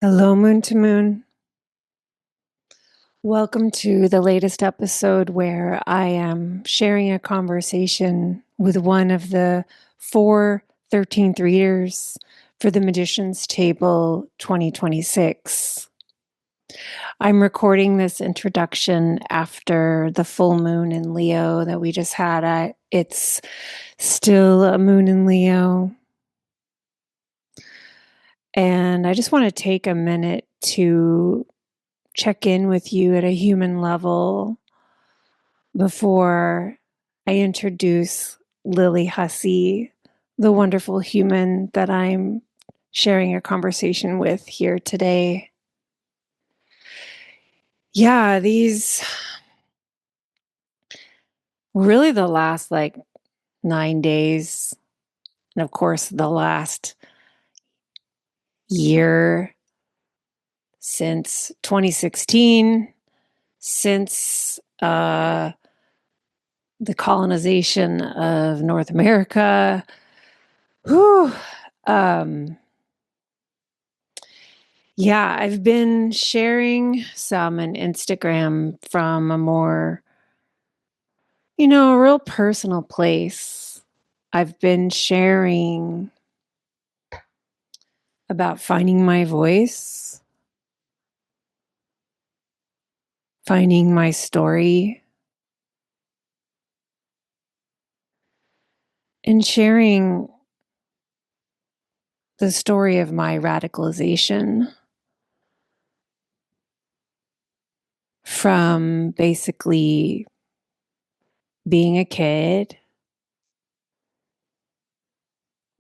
Hello, Moon to Moon. Welcome to the latest episode where I am sharing a conversation with one of the four 13th readers for the Magician's Table 2026. I'm recording this introduction after the full moon in Leo that we just had. It's still a moon in Leo. And I just want to take a minute to check in with you at a human level before I introduce Lily Hussey, the wonderful human that I'm sharing a conversation with here today. Yeah, these really the last 9 days, and of course, the last year since 2016, since the colonization of North America. Whew, yeah, I've been sharing some on Instagram from a more, a real personal place. I've been sharing about finding my voice, finding my story, and sharing the story of my radicalization from basically being a kid,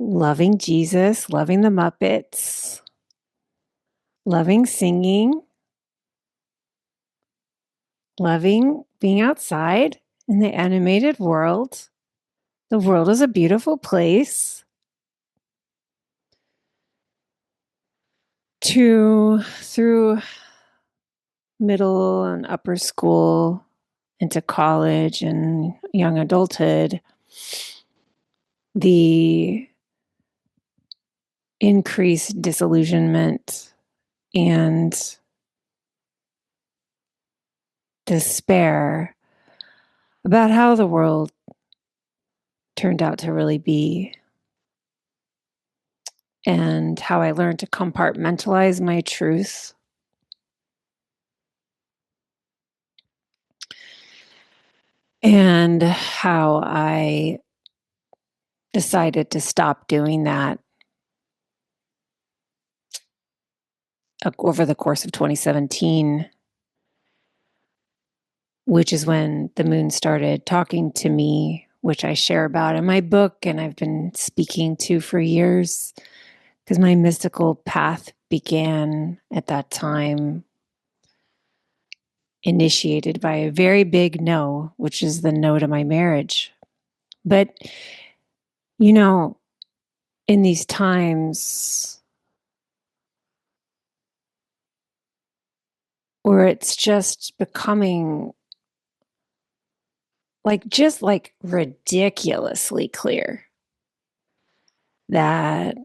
loving Jesus, loving the Muppets, loving singing, loving being outside in the animated world. The world is a beautiful place. To through middle and upper school into college and young adulthood, the increased disillusionment and despair about how the world turned out to really be, and how I learned to compartmentalize my truth, and how I decided to stop doing that over the course of 2017, which is when the moon started talking to me, which I share about in my book and I've been speaking to for years, because my mystical path began at that time, initiated by a very big no, which is the no to my marriage. But, you know, in these times where it's just becoming just ridiculously clear that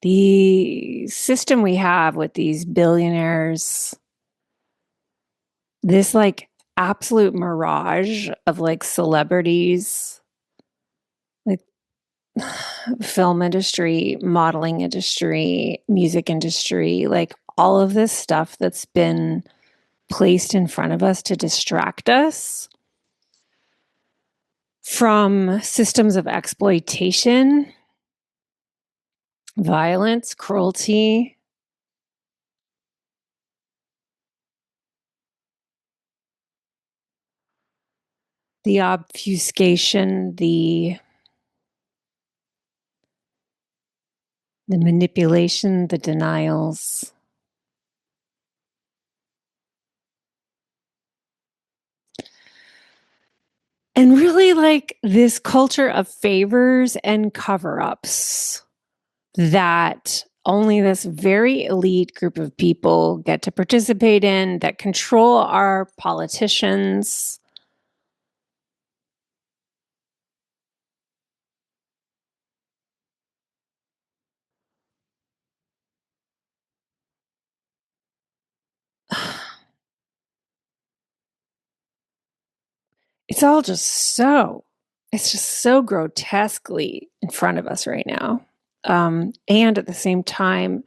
the system we have with these billionaires, this absolute mirage of celebrities, like film industry, modeling industry, music industry, all of this stuff that's been placed in front of us to distract us from systems of exploitation, violence, cruelty, the obfuscation, the manipulation, the denials. And really this culture of favors and cover-ups that only this very elite group of people get to participate in, that control our politicians. it's all just so, it's just so grotesquely in front of us right now. And at the same time,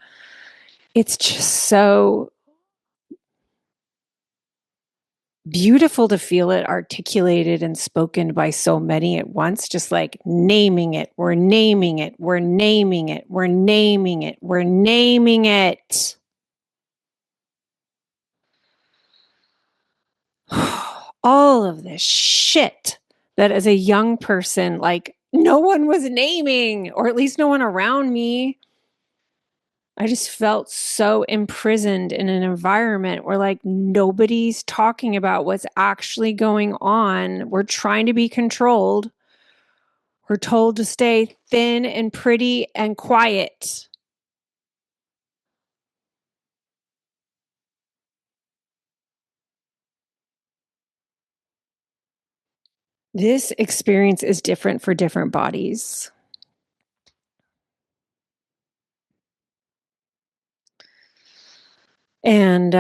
it's just so beautiful to feel it articulated and spoken by so many at once, just like naming it. We're naming it. We're naming it. We're naming it. We're naming it. All of this shit that as a young person, like no one was naming, or at least no one around me. I just felt so imprisoned in an environment where like nobody's talking about what's actually going on. We're trying to be controlled. We're told to stay thin and pretty and quiet. This experience is different for different bodies. And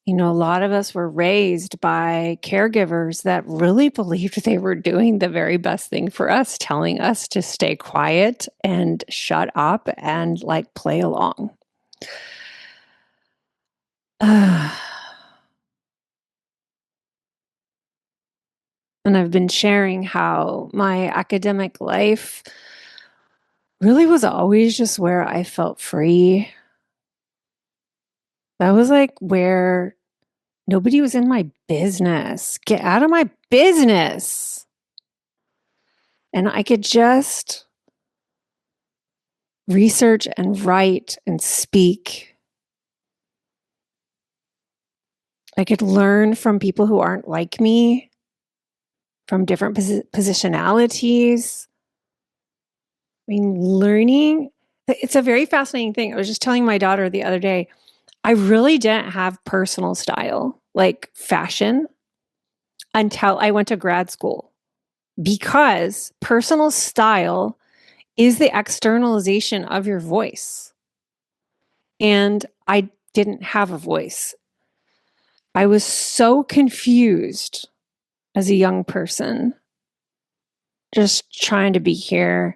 you know, a lot of us were raised by caregivers that really believed they were doing the very best thing for us, telling us to stay quiet and shut up and like play along. And I've been sharing how my academic life really was always just where I felt free. That was like where nobody was in my business. Get out of my business. And I could just research and write and speak. I could learn from people who aren't like me, from different positionalities. I mean, learning, it's a very fascinating thing. I was just telling my daughter the other day, I really didn't have personal style, like fashion, until I went to grad school, because personal style is the externalization of your voice. And I didn't have a voice. I was so confused as a young person, just trying to be here.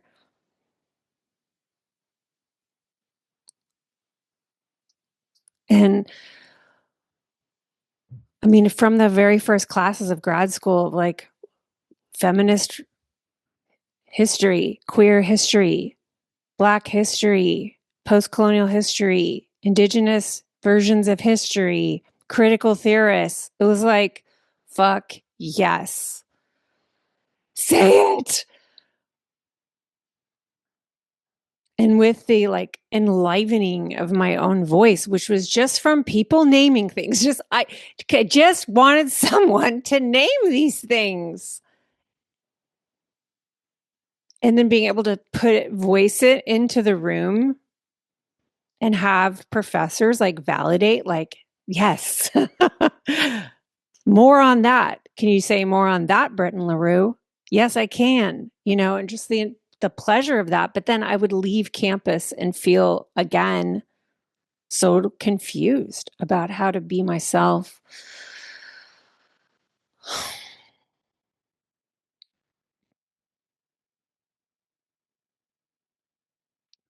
And I mean, from the very first classes of grad school, like feminist history, queer history, Black history, post colonial history, indigenous versions of history, critical theorists, it was like, fuck yes. Say it. And with the like enlivening of my own voice, which was just from people naming things, just I just wanted someone to name these things, and then being able to voice it into the room and have professors like validate, like, yes. More on that. Can you say more on that, Britten LaRue? Yes, I can. You know, and just the pleasure of that. But then I would leave campus and feel again so confused about how to be myself.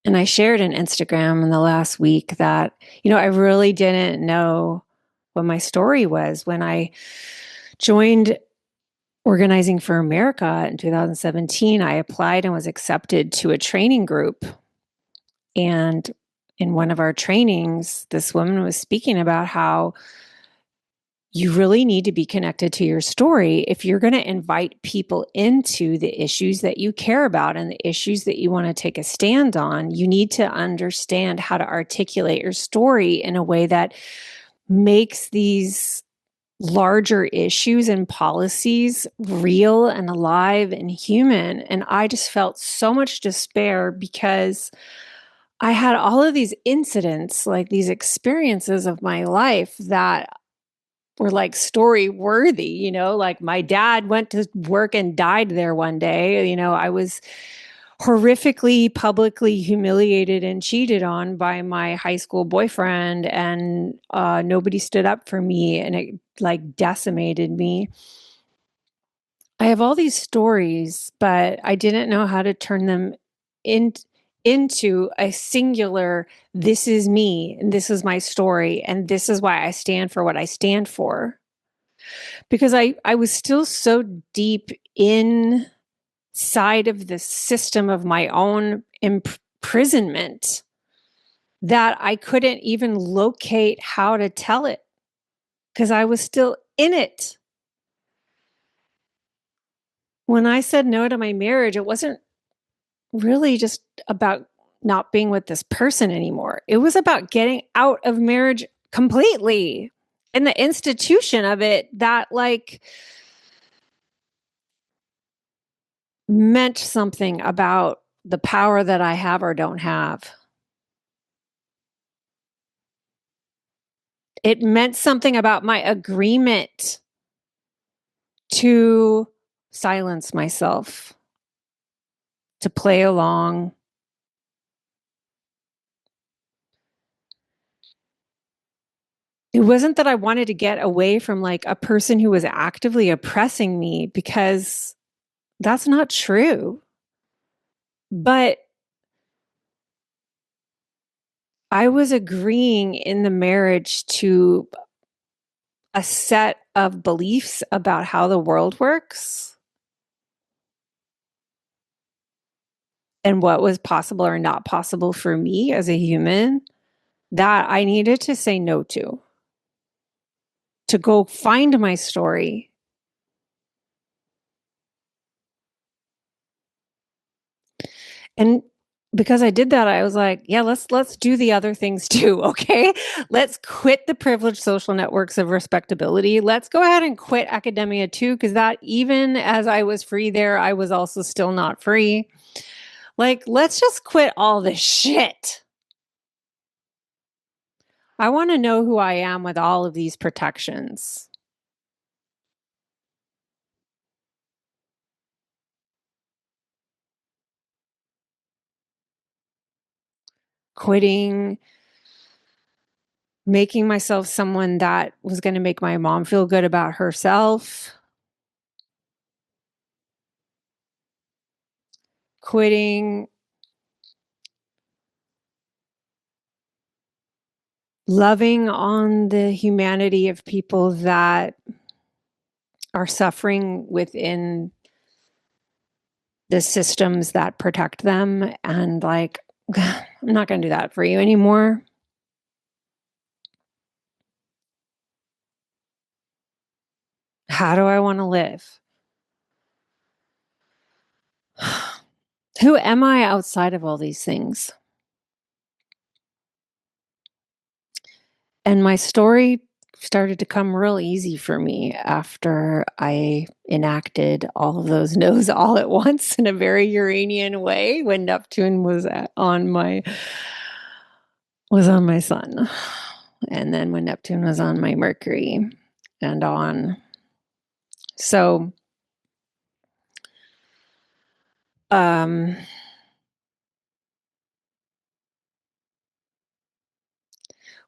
And I shared on Instagram in the last week that, you know, I really didn't know what my story was when I joined Organizing for America in 2017. I applied and was accepted to a training group. And in one of our trainings, this woman was speaking about how you really need to be connected to your story if you're going to invite people into the issues that you care about and the issues that you want to take a stand on. You need to understand how to articulate your story in a way that makes these larger issues and policies real and alive and human. And I just felt so much despair because I had all of these incidents, like these experiences of my life that were like story worthy, like my dad went to work and died there one day. I was horrifically publicly humiliated and cheated on by my high school boyfriend, and nobody stood up for me, and it like decimated me. I have all these stories, but I didn't know how to turn them in, into a singular, this is me, and this is my story, and this is why I stand for what I stand for. Because I was still so deep inside of the system of my own imprisonment that I couldn't even locate how to tell it because I was still in it. When I said no to my marriage, it wasn't really just about not being with this person anymore. It was about getting out of marriage completely and the institution of it that like meant something about the power that I have or don't have. It meant something about my agreement to silence myself, to play along. It wasn't that I wanted to get away from like a person who was actively oppressing me, because that's not true. But I was agreeing in the marriage to a set of beliefs about how the world works and what was possible or not possible for me as a human that I needed to say no to go find my story. And because I did that, I was like, yeah, let's do the other things too, okay? Let's quit the privileged social networks of respectability. Let's go ahead and quit academia too, because that even as I was free there, I was also still not free. Like, let's just quit all this shit. I want to know who I am with all of these protections. Quitting making myself someone that was going to make my mom feel good about herself. Quitting loving on the humanity of people that are suffering within the systems that protect them, and like, I'm not going to do that for you anymore. How do I want to live? Who am I outside of all these things? And my story started to come real easy for me after I enacted all of those no's all at once in a very Uranian way when Neptune was on my sun. And then when Neptune was on my Mercury and on. So um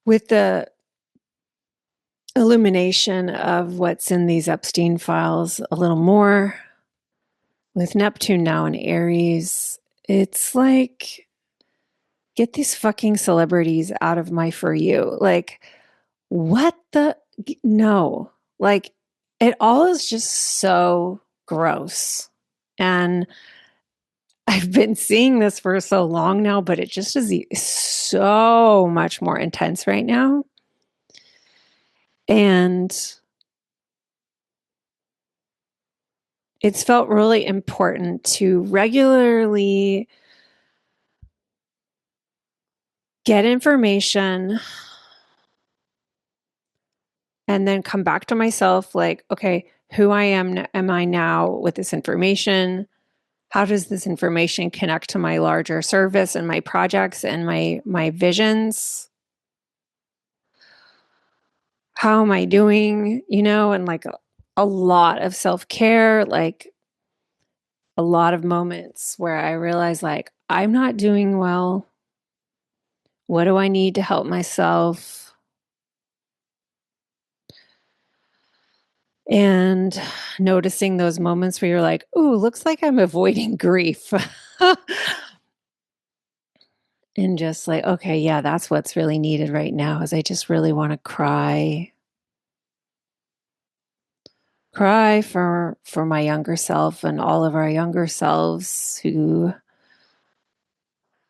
with the illumination of what's in these Epstein files a little more, with Neptune now in Aries, it's like, get these fucking celebrities out of my For You. Like, what the? No. Like, it all is just so gross. And I've been seeing this for so long now, but it just is so much more intense right now. And it's felt really important to regularly get information and then come back to myself like, okay, who am I now with this information? How does this information connect to my larger service and my projects and my visions? How am I doing? And like a lot of self-care, like a lot of moments where I realize, like, I'm not doing well. What do I need to help myself? And noticing those moments where you're like, ooh, looks like I'm avoiding grief. And just like, okay, yeah, that's what's really needed right now is I just really want to cry. Cry for my younger self and all of our younger selves who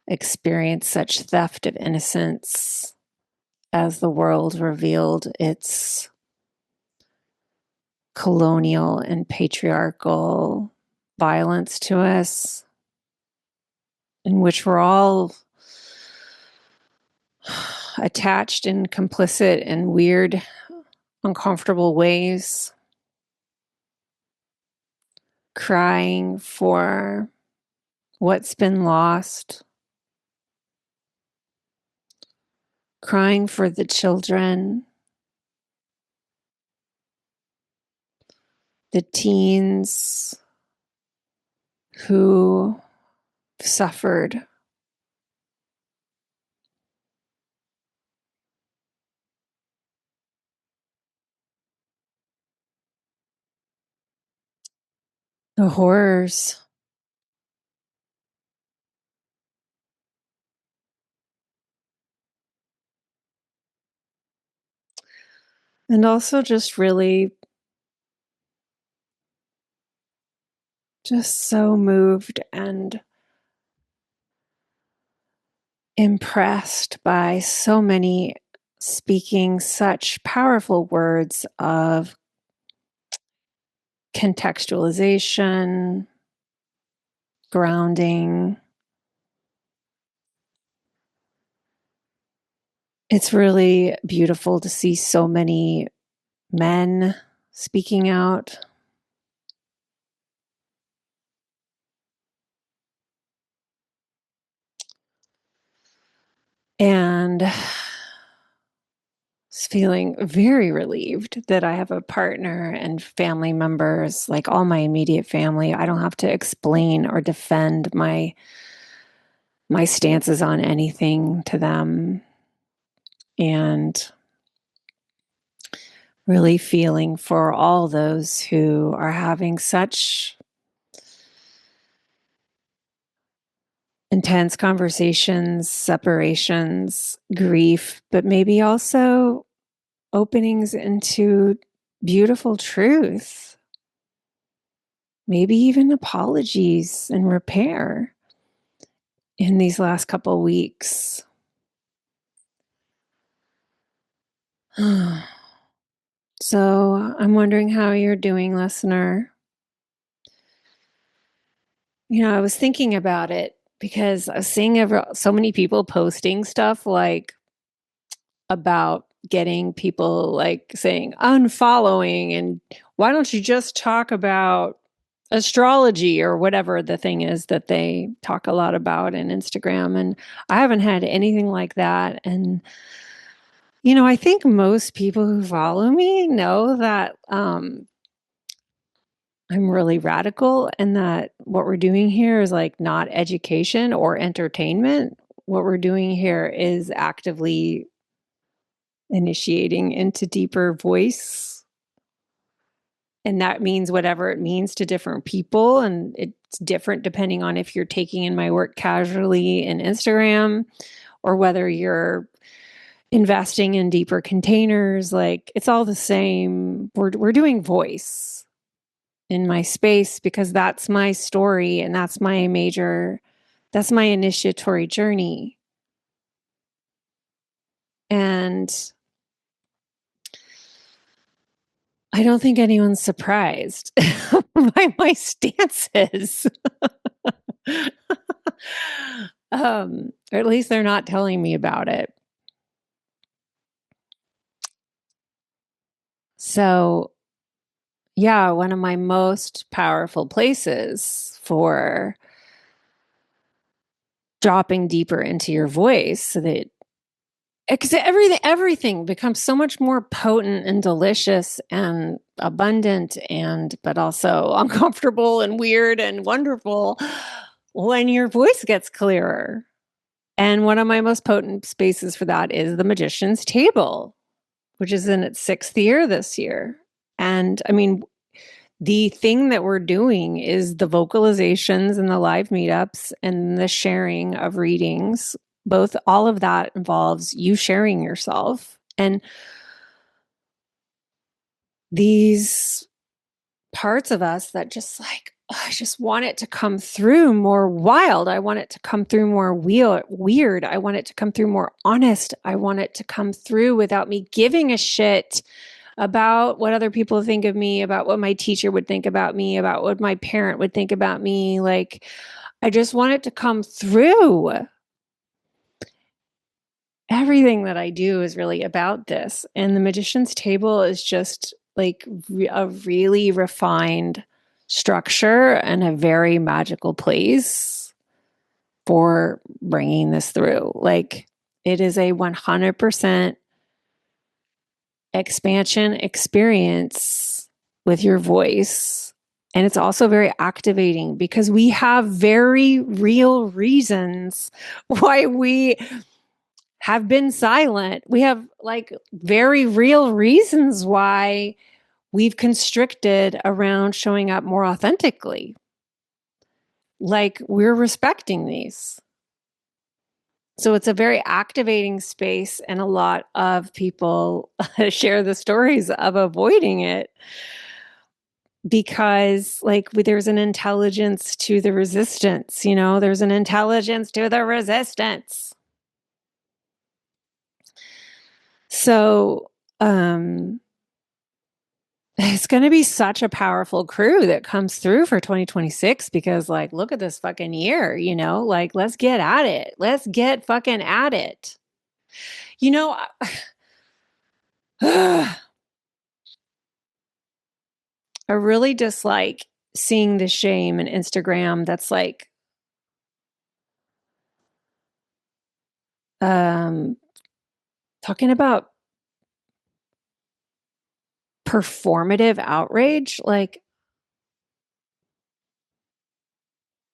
experienced such theft of innocence as the world revealed its colonial and patriarchal violence to us, in which we're all attached and complicit in weird, uncomfortable ways, crying for what's been lost, crying for the children, the teens who suffered. The horrors. And also just really just so moved and impressed by so many speaking such powerful words of contextualization, grounding. It's really beautiful to see so many men speaking out. And feeling very relieved that I have a partner and family members, like all my immediate family. I don't have to explain or defend my stances on anything to them. And really feeling for all those who are having such intense conversations, separations, grief, but maybe also openings into beautiful truth, maybe even apologies and repair in these last couple weeks. So I'm wondering how you're doing, listener. I was thinking about it because I was seeing so many people posting stuff like about getting people like saying unfollowing and why don't you just talk about astrology or whatever the thing is that they talk a lot about in Instagram. And I haven't had anything like that. And I think most people who follow me know that I'm really radical and that what we're doing here is like not education or entertainment. What we're doing here is actively initiating into deeper voice. And that means whatever it means to different people. And it's different depending on if you're taking in my work casually in Instagram or whether you're investing in deeper containers. Like it's all the same. We're doing voice in my space because that's my story and that's my initiatory journey. And I don't think anyone's surprised by my stances. Or at least they're not telling me about it. So, yeah, one of my most powerful places for dropping deeper into your voice so that because everything becomes so much more potent and delicious and abundant and but also uncomfortable and weird and wonderful when your voice gets clearer. And one of my most potent spaces for that is the Magician's Table, which is in its 6th year this year. And I mean, the thing that we're doing is the vocalizations and the live meetups and the sharing of readings. Both, all of that involves you sharing yourself. And these parts of us that just like, I just want it to come through more wild. I want it to come through more weird. I want it to come through more honest. I want it to come through without me giving a shit about what other people think of me, about what my teacher would think about me, about what my parent would think about me. Like, I just want it to come through. Everything that I do is really about this. And the Magician's Table is just like a really refined structure and a very magical place for bringing this through. Like, it is a 100% expansion experience with your voice. And it's also very activating because we have very real reasons why we have been silent. We have like very real reasons why we've constricted around showing up more authentically. Like, we're respecting these. So it's a very activating space, and a lot of people share the stories of avoiding it because, like, there's an intelligence to the resistance, there's an intelligence to the resistance. So, it's going to be such a powerful crew that comes through for 2026 because, like, look at this fucking year, like, let's get at it. Let's get fucking at it. I really dislike seeing the shame in Instagram that's like, talking about performative outrage, like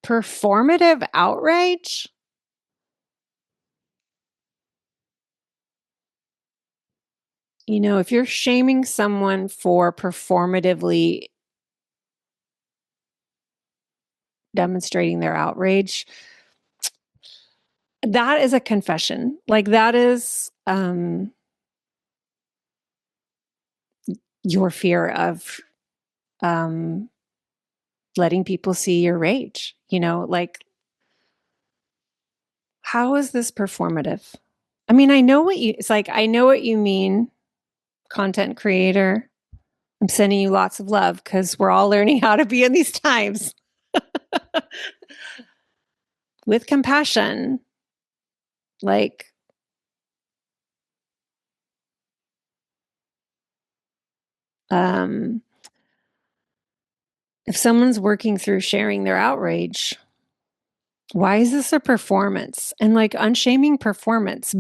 performative outrage. If you're shaming someone for performatively demonstrating their outrage, that is a confession. Like, that is your fear of letting people see your rage. Like, how is this performative? I mean, I know what you mean, content creator. I'm sending you lots of love because we're all learning how to be in these times with compassion. Like, if someone's working through sharing their outrage, why is this a performance? And like, unshaming performance.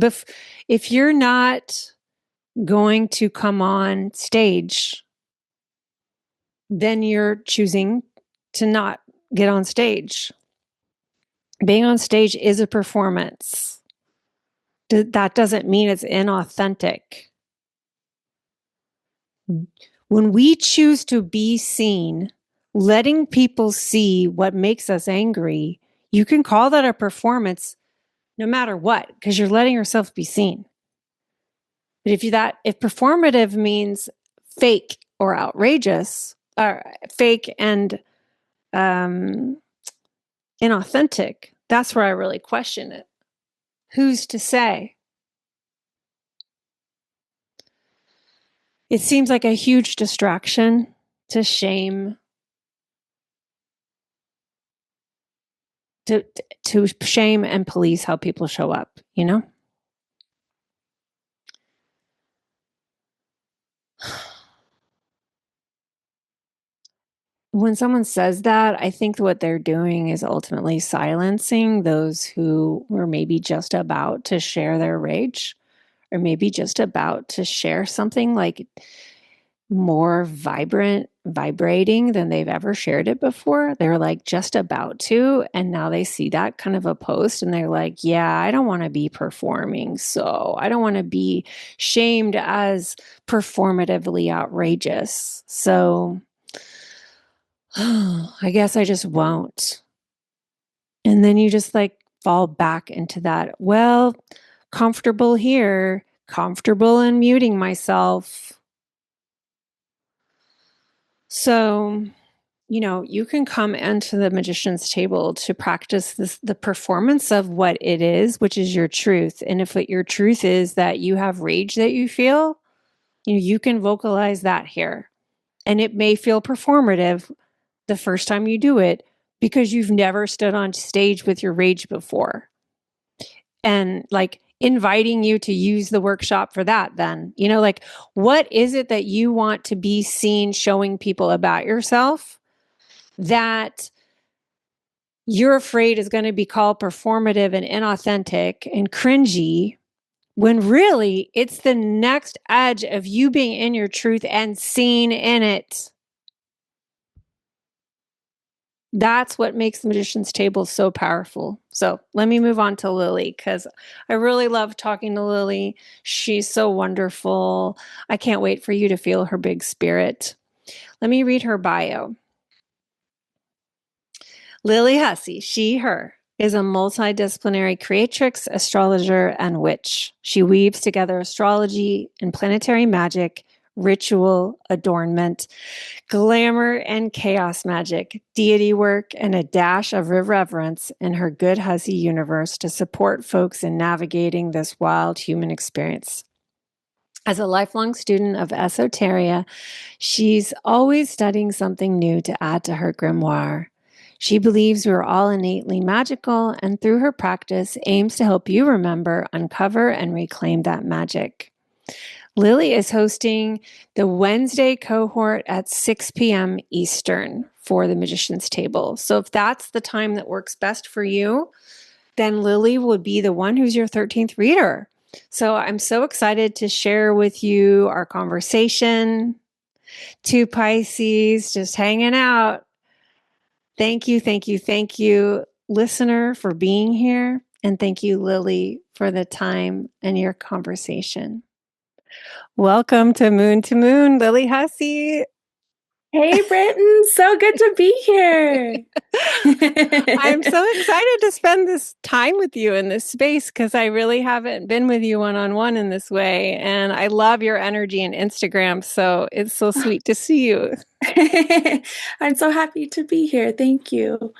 If you're not going to come on stage, then you're choosing to not get on stage. Being on stage is a performance. That doesn't mean it's inauthentic. When we choose to be seen, letting people see what makes us angry, you can call that a performance no matter what, because you're letting yourself be seen. But if performative means fake or outrageous, or fake and inauthentic, that's where I really question it. Who's to say? It seems like a huge distraction to shame, to shame and police how people show up, When someone says that, I think what they're doing is ultimately silencing those who were maybe just about to share their rage or maybe just about to share something like more vibrating than they've ever shared it before. They're like just about to, and now they see that kind of a post and they're like, yeah, I don't want to be performing. So I don't want to be shamed as performatively outrageous. So I guess I just won't. And then you just like fall back into that, well, comfortable here, comfortable in muting myself. So, you can come into the magician's table to practice the performance of what it is, which is your truth. And if your truth is that you have rage that you feel, you can vocalize that here. And it may feel performative the first time you do it because you've never stood on stage with your rage before. And like inviting you to use the workshop for that, then, like, what is it that you want to be seen showing people about yourself that you're afraid is going to be called performative and inauthentic and cringy, when really it's the next edge of you being in your truth and seen in it? That's what makes the magician's table so powerful. So let me move on to Lily, because I really love talking to Lily. She's so wonderful. I can't wait for you to feel her big spirit. Let me read her bio. Lily Hussey, she, her, is a multidisciplinary creatrix, astrologer, and witch. She weaves together astrology and planetary magic, ritual, adornment, glamour and chaos magic, deity work, and a dash of irreverence in her good Hussey universe to support folks in navigating this wild human experience. As a lifelong student of esoteria, she's always studying something new to add to her grimoire. She believes we're all innately magical, and through her practice, aims to help you remember, uncover, and reclaim that magic. Lily is hosting the Wednesday cohort at 6 p.m. Eastern for the Magician's Table. So if that's the time that works best for you, then Lily would be the one who's your 13th reader. So I'm so excited to share with you our conversation. Two Pisces just hanging out. Thank you, thank you, thank you, listener, for being here. And thank you, Lily, for the time and your conversation. Welcome to Moon, Lily Hussey. Hey, Britten, so good to be here. I'm so excited to spend this time with you in this space because I really haven't been with you one-on-one in this way. And I love your energy and Instagram. So it's so sweet to see you. I'm so happy to be here. Thank you.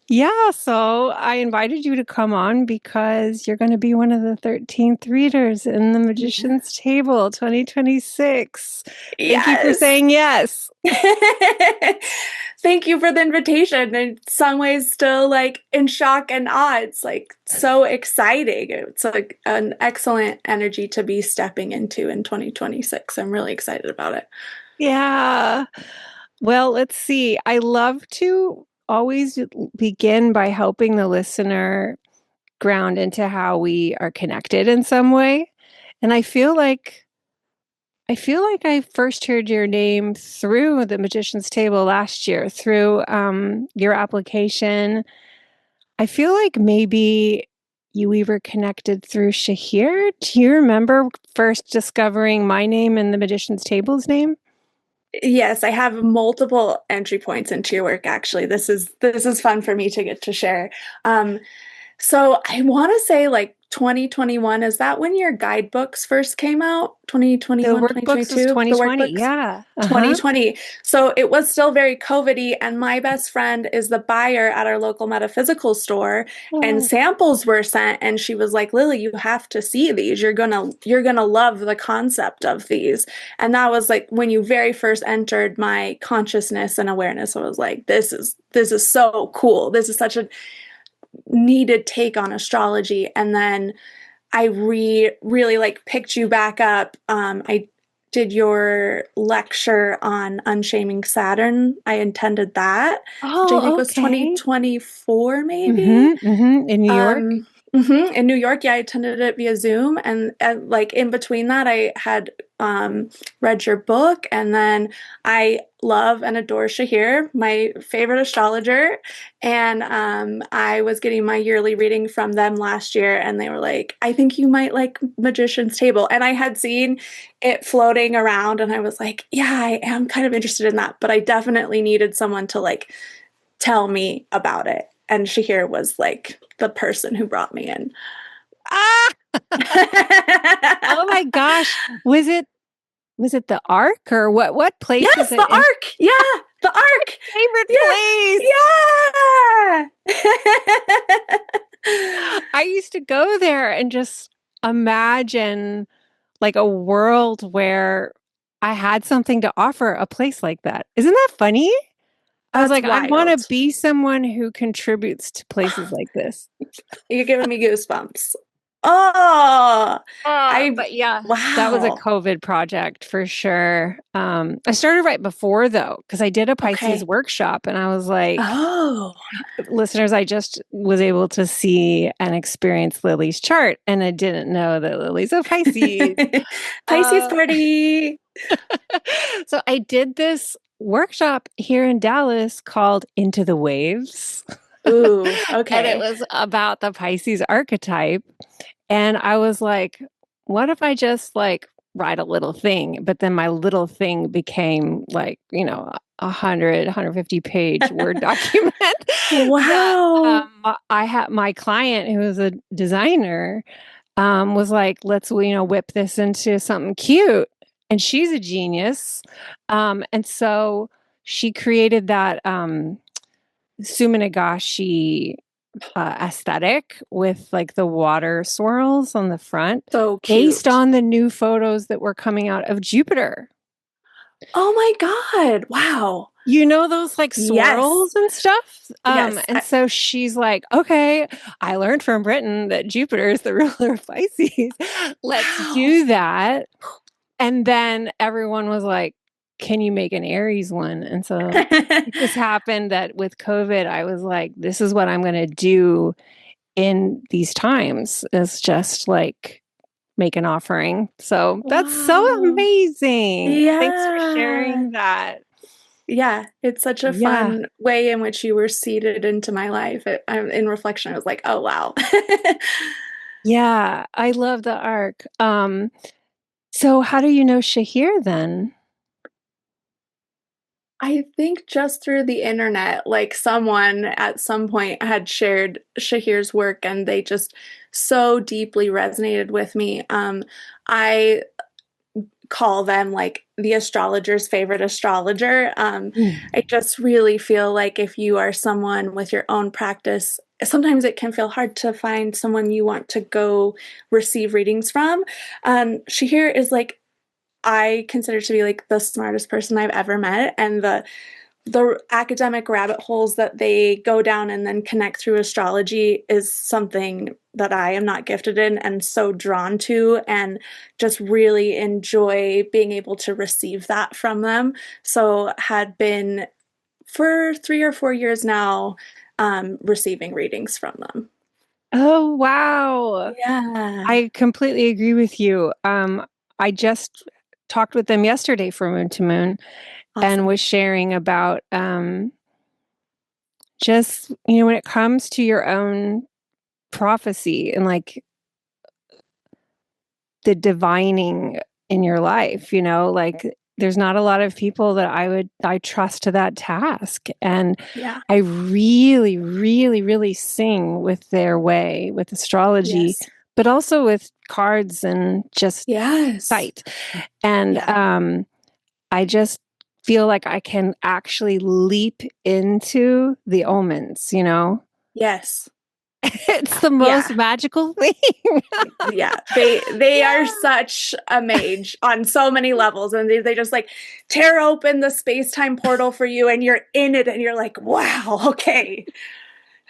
Yeah, so I invited you to come on because you're going to be one of the 13th readers in the Yeah. Magician's Table 2026. Thank you for Yes. saying yes. Thank you for the invitation. In some ways, still like in shock and awe. It's like so exciting. It's like an excellent energy to be stepping into in 2026. I'm really excited about it. Yeah. Well, let's see. I love to always begin by helping the listener ground into how we are connected in some way. And I first heard your name through the Magician's Table last year, through your application. I feel like maybe we were connected through Shahir. Do you remember first discovering my name and the Magician's Table's name? Yes, I have multiple entry points into your work actually. This is fun for me to get to share. So I want to say like 2021, is that when your guidebooks first came out? The 2021, workbooks is 2022, the 2020. workbooks? Yeah. Uh-huh. 2020. So it was still very COVID-y, and my best friend is the buyer at our local metaphysical store, and Oh. samples were sent, and she was like, Lily, you have to see these. You're gonna love the concept of these. And that was like when you very first entered my consciousness and awareness. I was like, this is so cool. This is such a needed take on astrology. And then I really like picked you back up. I did your lecture on unshaming Saturn. I attended that, which I think Oh, was okay. 2024 maybe. In New York? In New York, yeah, I attended it via Zoom, and like in between that, I had read your book, and then I love and adore Shahir, my favorite astrologer, and I was getting my yearly reading from them last year, and they were like, "I think you might like Magician's Table," and I had seen it floating around, and I was like, "Yeah, I am kind of interested in that," but I definitely needed someone to like tell me about it. And Shahir was like the person who brought me in. Ah! Oh my gosh. Was it the Ark or what place is Yes, it the in? arc. Yeah, the arc. Favorite Yeah, place. yeah. I used to go there and just imagine like a world where I had something to offer a place like that. Isn't that funny? I was That's like, I want to wild. be someone who contributes to places like this. You're giving me goosebumps. Oh, I But yeah, that was a wow. COVID project for sure. I started right before though, because I did a Pisces Okay. workshop and I was like, Oh. listeners, I just was able to see and experience Lily's chart, and I didn't know that Lily's a Pisces. Pisces Uh, party. so I did this workshop here in Dallas called Into the Waves, Ooh, and it okay. was about the Pisces archetype. And I was like, what if I just like write a little thing? But then my little thing became like, 150 page Word document that Wow. I had my client who was a designer was like, let's, whip this into something cute. And she's a genius. And so she created that Suminagashi aesthetic with like the water swirls on the front So based cute. on the new photos that were coming out of Jupiter. Oh my God. Wow. You know those like Yes. swirls and stuff? Yes. And so she's like, okay, I learned from Britain that Jupiter is the ruler of Pisces. Let's Wow. do that. And then everyone was like, can you make an Aries one? And so it just happened that with COVID, I was like, this is what I'm going to do in these times is just like make an offering. So that's so Wow. amazing. Thanks for Yeah. sharing that. Yeah. It's such a Yeah. fun way in which you were seeded into my life. In reflection, I was like, oh, wow. Yeah. I love the arc. So how do you know Shahir then? I think just through the internet, like someone at some point had shared Shahir's work and they just so deeply resonated with me. I call them like the astrologer's favorite astrologer. I Mm. just really feel like if you are someone with your own practice, sometimes it can feel hard to find someone you want to go receive readings from. Shahir is like, I consider to be like the smartest person I've ever met, and the academic rabbit holes that they go down and then connect through astrology is something that I am not gifted in and so drawn to, and just really enjoy being able to receive that from them. So, had been for 3 or 4 years now receiving readings from them. Oh, wow. Yeah. I completely agree with you. I just talked with them yesterday for Moon to Moon and Awesome. was sharing about just, when it comes to your own prophecy and like the divining in your life, like there's not a lot of people that I trust to that task. And Yeah. I really, really, really sing with their way with astrology, Yes. but also with cards and just Yes. sight. And Yeah. I just feel like I can actually leap into the omens. Yes. It's the Yeah. most magical thing. Yeah, they are Yeah. such a mage on so many levels, and they just like tear open the space-time portal for you and you're in it and you're like, wow, okay.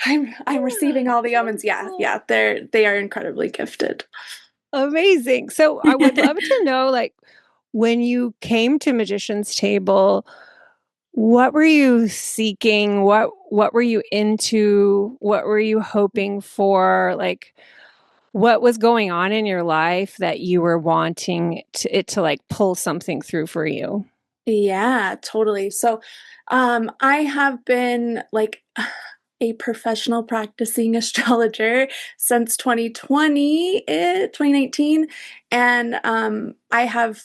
I'm receiving all the omens. Yeah, yeah, they are incredibly gifted. Amazing. So I would love to know, like, when you came to Magician's Table, what were you seeking? what were you into? What were you hoping for? Like, what was going on in your life that you were wanting to like pull something through for you? Yeah, totally. So, I have been like a professional practicing astrologer since 2020, 2019. And I have,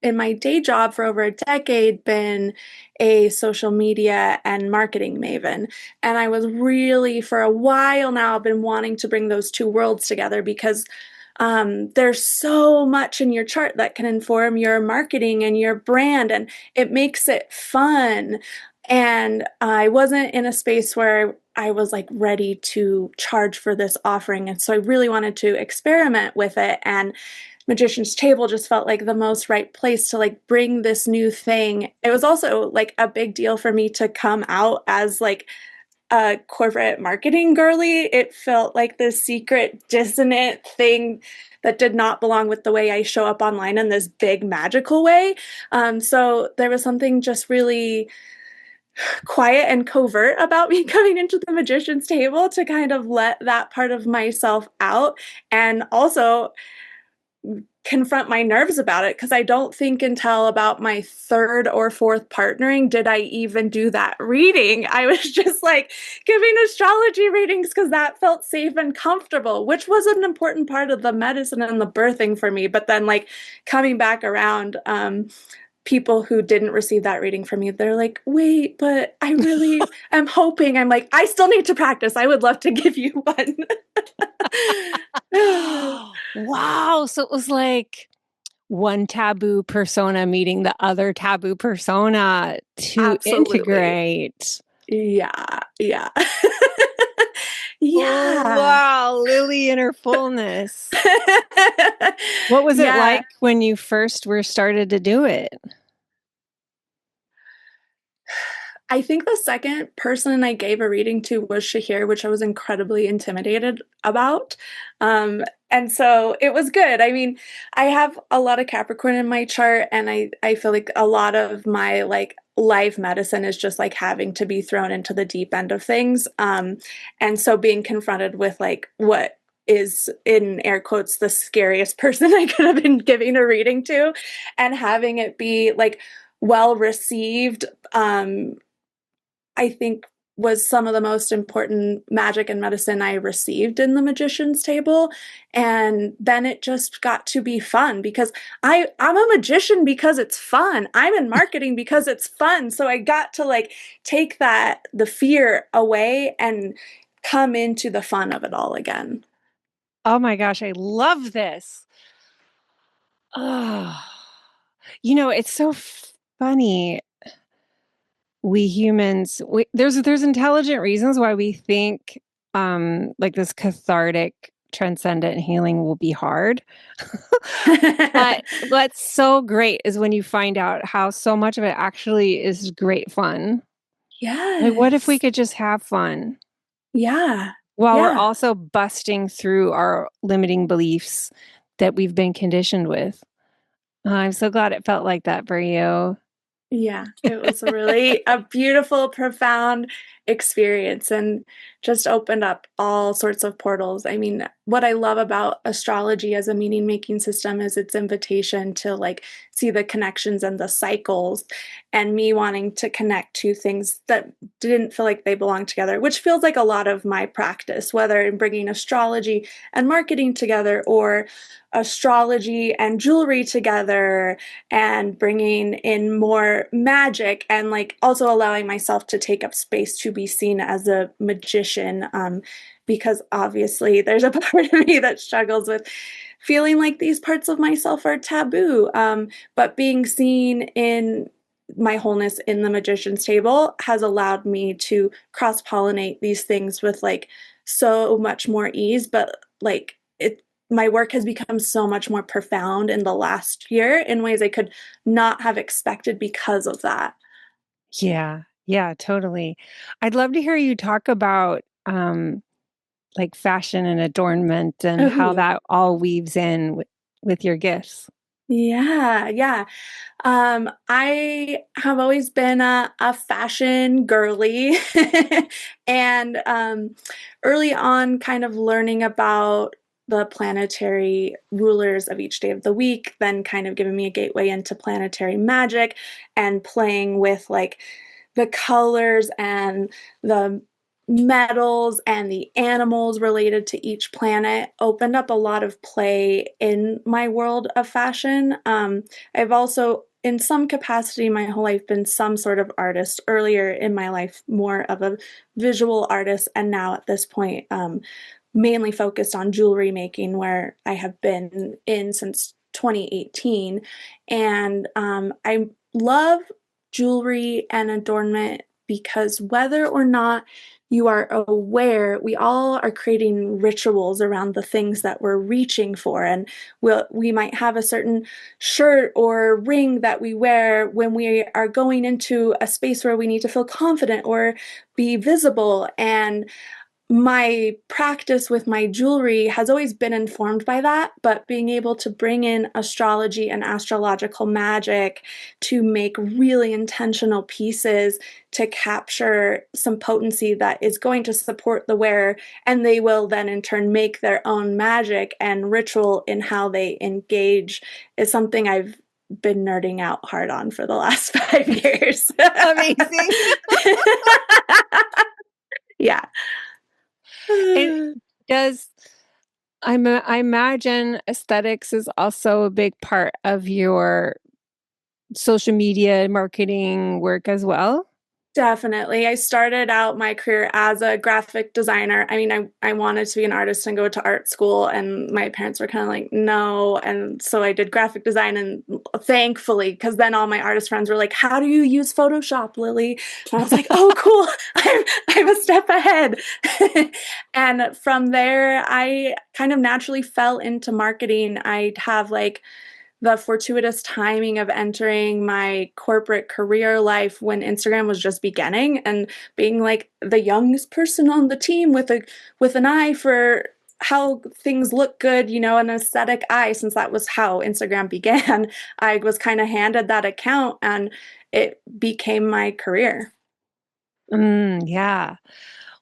in my day job for over a decade, been a social media and marketing maven. And I was really, for a while now, been wanting to bring those two worlds together because there's so much in your chart that can inform your marketing and your brand, and it makes it fun. And I wasn't in a space where I was like ready to charge for this offering. And so I really wanted to experiment with it. And Magician's Table just felt like the most right place to like bring this new thing. It was also like a big deal for me to come out as like a corporate marketing girly. It felt like this secret dissonant thing that did not belong with the way I show up online in this big magical way. So there was something just really quiet and covert about me coming into the magician's table to kind of let that part of myself out, and also confront my nerves about it, because I don't think until about my third or fourth partnering did I even do that reading. I was just like giving astrology readings because that felt safe and comfortable, which was an important part of the medicine and the birthing for me. But then, like, coming back around, people who didn't receive that reading from me, they're like, wait, but I really am hoping. I'm like, I still need to practice. I would love to give you one. Wow. So it was like one taboo persona meeting the other taboo persona to Absolutely. integrate. Yeah, yeah. Oh, Yeah. wow. Lily in her fullness. What was it Yeah. like when you first were started to do it? I think the second person I gave a reading to was Shahir, which I was incredibly intimidated about. And so it was good. I mean, I have a lot of Capricorn in my chart, and I feel like a lot of my like life medicine is just like having to be thrown into the deep end of things. And so being confronted with like what is in air quotes the scariest person I could have been giving a reading to, and having it be like well received, I think was some of the most important magic and medicine I received in the magician's table. And then it just got to be fun because I'm a magician because it's fun. I'm in marketing because it's fun. So I got to like take that the fear away and come into the fun of it all again. Oh my gosh, I love this. Oh, it's so funny. We humans, there's intelligent reasons why we think like this cathartic, transcendent healing will be hard. But what's so great is when you find out how so much of it actually is great fun. Like, what if we Yes. could just have fun Yeah. while we're Yeah. also busting through our limiting beliefs that we've been conditioned with? I'm so glad it felt like that for you. Yeah, it was a beautiful, profound experience, and just opened up all sorts of portals. I mean, what I love about astrology as a meaning making system is its invitation to like see the connections and the cycles, and me wanting to connect to things that didn't feel like they belonged together, which feels like a lot of my practice, whether in bringing astrology and marketing together, or astrology and jewelry together, and bringing in more magic, and like also allowing myself to take up space to be seen as a magician, because obviously there's a part of me that struggles with feeling like these parts of myself are taboo, but being seen in my wholeness in the magician's table has allowed me to cross pollinate these things with like so much more ease. But like it my work has become so much more profound in the last year in ways I could not have expected because of that. Yeah, yeah, totally. I'd love to hear you talk about like fashion and adornment and how Ooh. that all weaves in with your gifts. Yeah, yeah. I have always been a fashion girly and early on kind of learning about the planetary rulers of each day of the week, then kind of giving me a gateway into planetary magic and playing with like the colors and the metals and the animals related to each planet opened up a lot of play in my world of fashion. I've also, in some capacity, my whole life been some sort of artist. Earlier in my life, more of a visual artist, and now at this point, mainly focused on jewelry making, where I have been in since 2018. And I love jewelry and adornment because whether or not you are aware, we all are creating rituals around the things that we're reaching for. And we might have a certain shirt or ring that we wear when we are going into a space where we need to feel confident or be visible. And my practice with my jewelry has always been informed by that, but being able to bring in astrology and astrological magic to make really intentional pieces to capture some potency that is going to support the wearer, and they will then in turn make their own magic and ritual in how they engage is something I've been nerding out hard on for the last 5 years. Amazing. Yeah. And does I imagine aesthetics is also a big part of your social media marketing work as well? Definitely. I started out my career as a graphic designer. I mean, I wanted to be an artist and go to art school, and my parents were kind of like, no. And so I did graphic design, and thankfully, because then all my artist friends were like, how do you use Photoshop, Lily? And I was like, oh, cool. I'm a step ahead. And from there, I kind of naturally fell into marketing. I'd have like the fortuitous timing of entering my corporate career life when Instagram was just beginning and being like the youngest person on the team with an eye for how things look good, an aesthetic eye, since that was how Instagram began. I was kind of handed that account and it became my career. Yeah.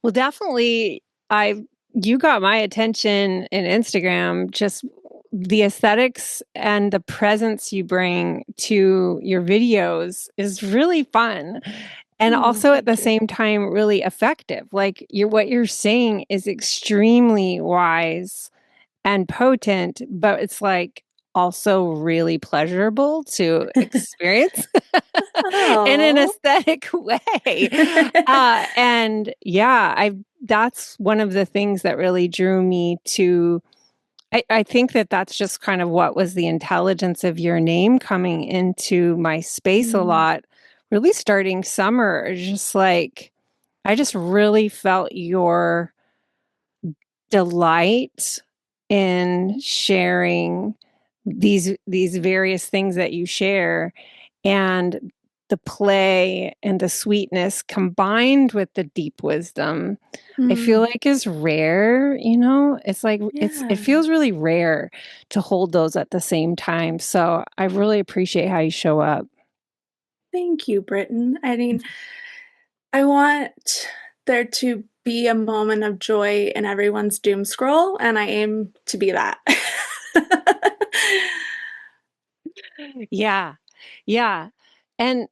Well, definitely I you got my attention in Instagram, just the aesthetics and the presence you bring to your videos is really fun. And Oh, also at the thank you. same time really effective. Like what you're saying is extremely wise and potent, but it's like also really pleasurable to experience in an Oh. aesthetic way. And yeah, I that's one of the things that really drew me to. I think that that's just kind of what was the intelligence of your name coming into my space a Mm, lot, really starting summer. Just like I just really felt your delight in sharing these various things that you share, and the play and the sweetness combined with the deep wisdom, I feel mm, like is rare. It's like it yeah. feels really rare to hold those at the same time. So I really appreciate how you show up. Thank you, Britten. I mean, I want there to be a moment of joy in everyone's doom scroll, and I aim to be that. Yeah. Yeah. And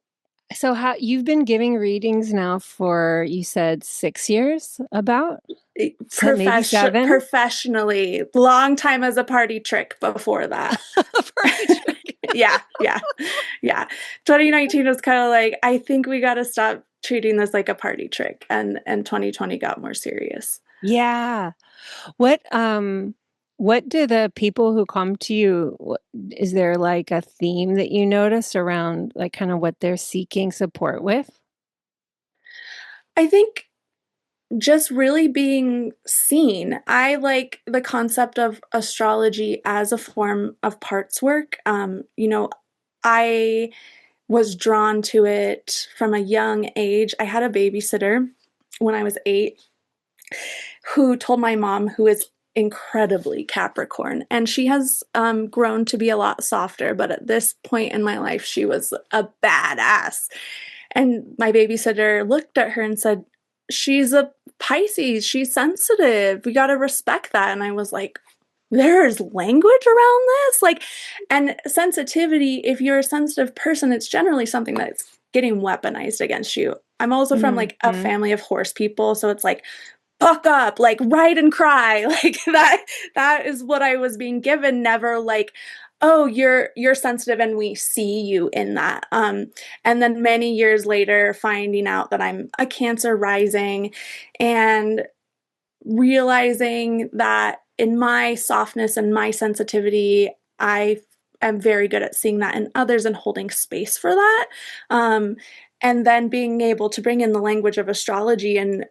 so how you've been giving readings now for, you said, 6 years, about? Maybe 7? Professionally, long time as a party trick before that. Party trick. Yeah, yeah, yeah. 2019 was kind of like, I think we got to stop treating this like a party trick, and 2020 got more serious. Yeah. What do the people who come to you, is there like a theme that you notice around like kind of what they're seeking support with? I think just really being seen. I like the concept of astrology as a form of parts work. I was drawn to it from a young age. I had a babysitter when I was 8 who told my mom, who is incredibly Capricorn, and she has grown to be a lot softer. But at this point in my life, she was a badass. And my babysitter looked at her and said, "She's a Pisces. She's sensitive. We got to respect that." And I was like, there's language around this? Like, and sensitivity, if you're a sensitive person, it's generally something that's getting weaponized against you. I'm also from like a Mhm. family of horse people, so it's like buck up, like ride and cry. Like that is what I was being given, never like, oh, you're sensitive and we see you in that. And then many years later finding out that I'm a Cancer rising and realizing that in my softness and my sensitivity, I am very good at seeing that in others and holding space for that. Um, and then being able to bring in the language of astrology and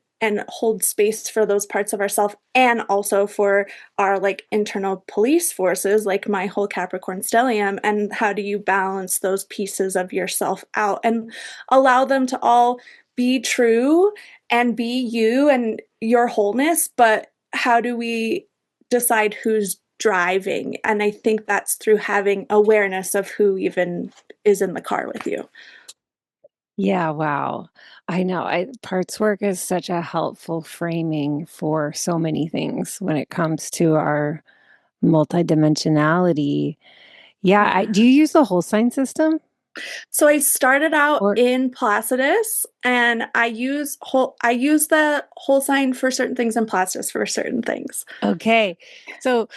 hold space for those parts of ourselves and also for our like internal police forces, like my whole Capricorn stellium. And how do you balance those pieces of yourself out and allow them to all be true and be you and your wholeness, but how do we decide who's driving? And I think that's through having awareness of who even is in the car with you. Yeah, wow. I know. Parts work is such a helpful framing for so many things when it comes to our multidimensionality. Yeah, do Yeah. you use the whole sign system? So I started out Or in Placidus and I use the whole sign for certain things and Placidus for certain things. okay. So,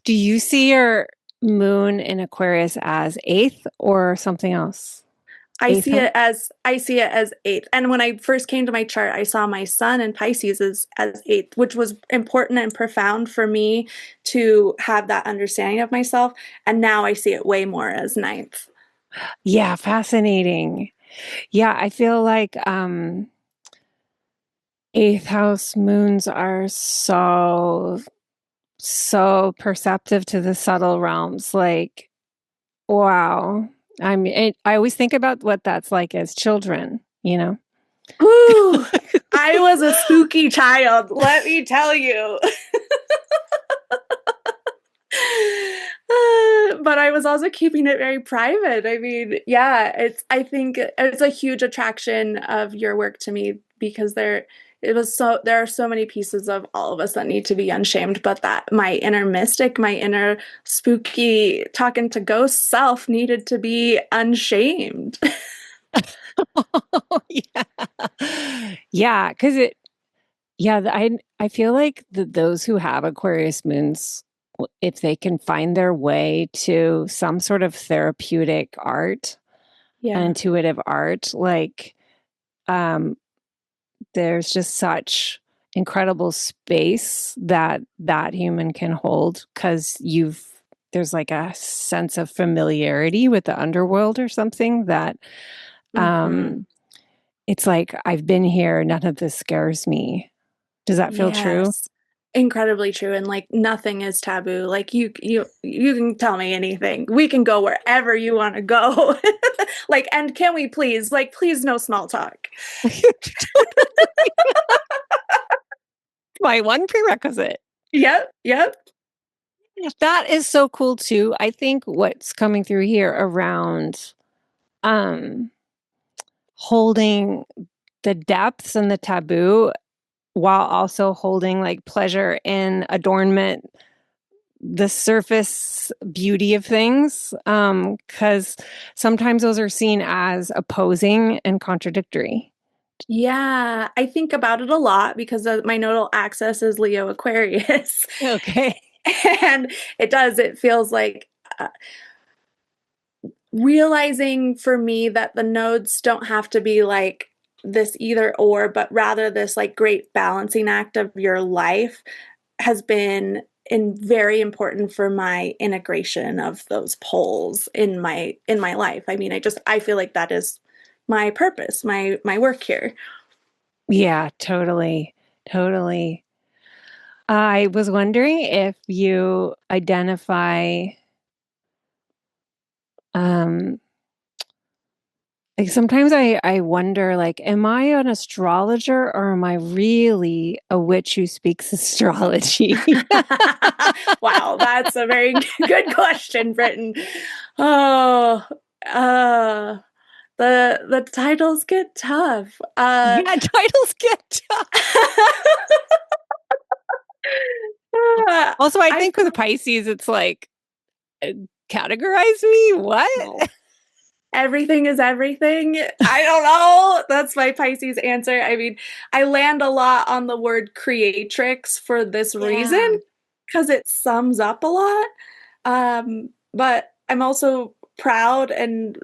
do you see your moon in Aquarius as eighth or something else? Eighth house? I see it as eighth. And when I first came to my chart, I saw my sun in Pisces as eighth, which was important and profound for me to have that understanding of myself. And now I see it way more as ninth. Yeah, fascinating. Yeah, I feel like eighth house moons are so perceptive to the subtle realms. Like, wow. I always think about what that's like as children, you know? Ooh, I was a spooky child, let me tell you. But I was also keeping it very private. I mean, yeah, I think it's a huge attraction of your work to me because there are so many pieces of all of us that need to be unshamed, but that my inner mystic, my inner spooky talking to ghost self needed to be unshamed. Yeah. Yeah, because I feel like those who have Aquarius moons, if they can find their way to some sort of therapeutic art, Yeah. intuitive art, like um there's just such incredible space that human can hold because you've there's like a sense of familiarity with the underworld or something that Hmm. um it's like I've been here, none of this scares me. Does that feel true? Yes. Incredibly true, and, like, nothing is taboo, like, you can tell me anything. We can go wherever you wanna go. Like, and can we please, like, please no small talk. My one prerequisite. Yep, yep. That is so cool too. I think what's coming through here around um holding the depths and the taboo while also holding like pleasure in adornment, the surface beauty of things, because sometimes those are seen as opposing and contradictory. Yeah, I think about it a lot because, my nodal axis is Leo Aquarius, Okay. and it feels like, uh realizing for me that the nodes don't have to be like this either or, but rather this like great balancing act of your life has been very important for my integration of those poles in my life. I mean, I feel like that is my purpose, my work here. Yeah, totally. Totally. I was wondering if you identify um Like sometimes I wonder, like, am I an astrologer or am I really a witch who speaks astrology? Wow, that's a very good question, Britten. Oh, uh, the titles get tough. Yeah, titles get tough. Also, I I think with Pisces, it's like, uh, categorize me? no. What? Everything is everything. I don't know. That's my Pisces answer. I mean, I land a lot on the word creatrix for this reason Yeah. because it sums up a lot. But I'm also proud and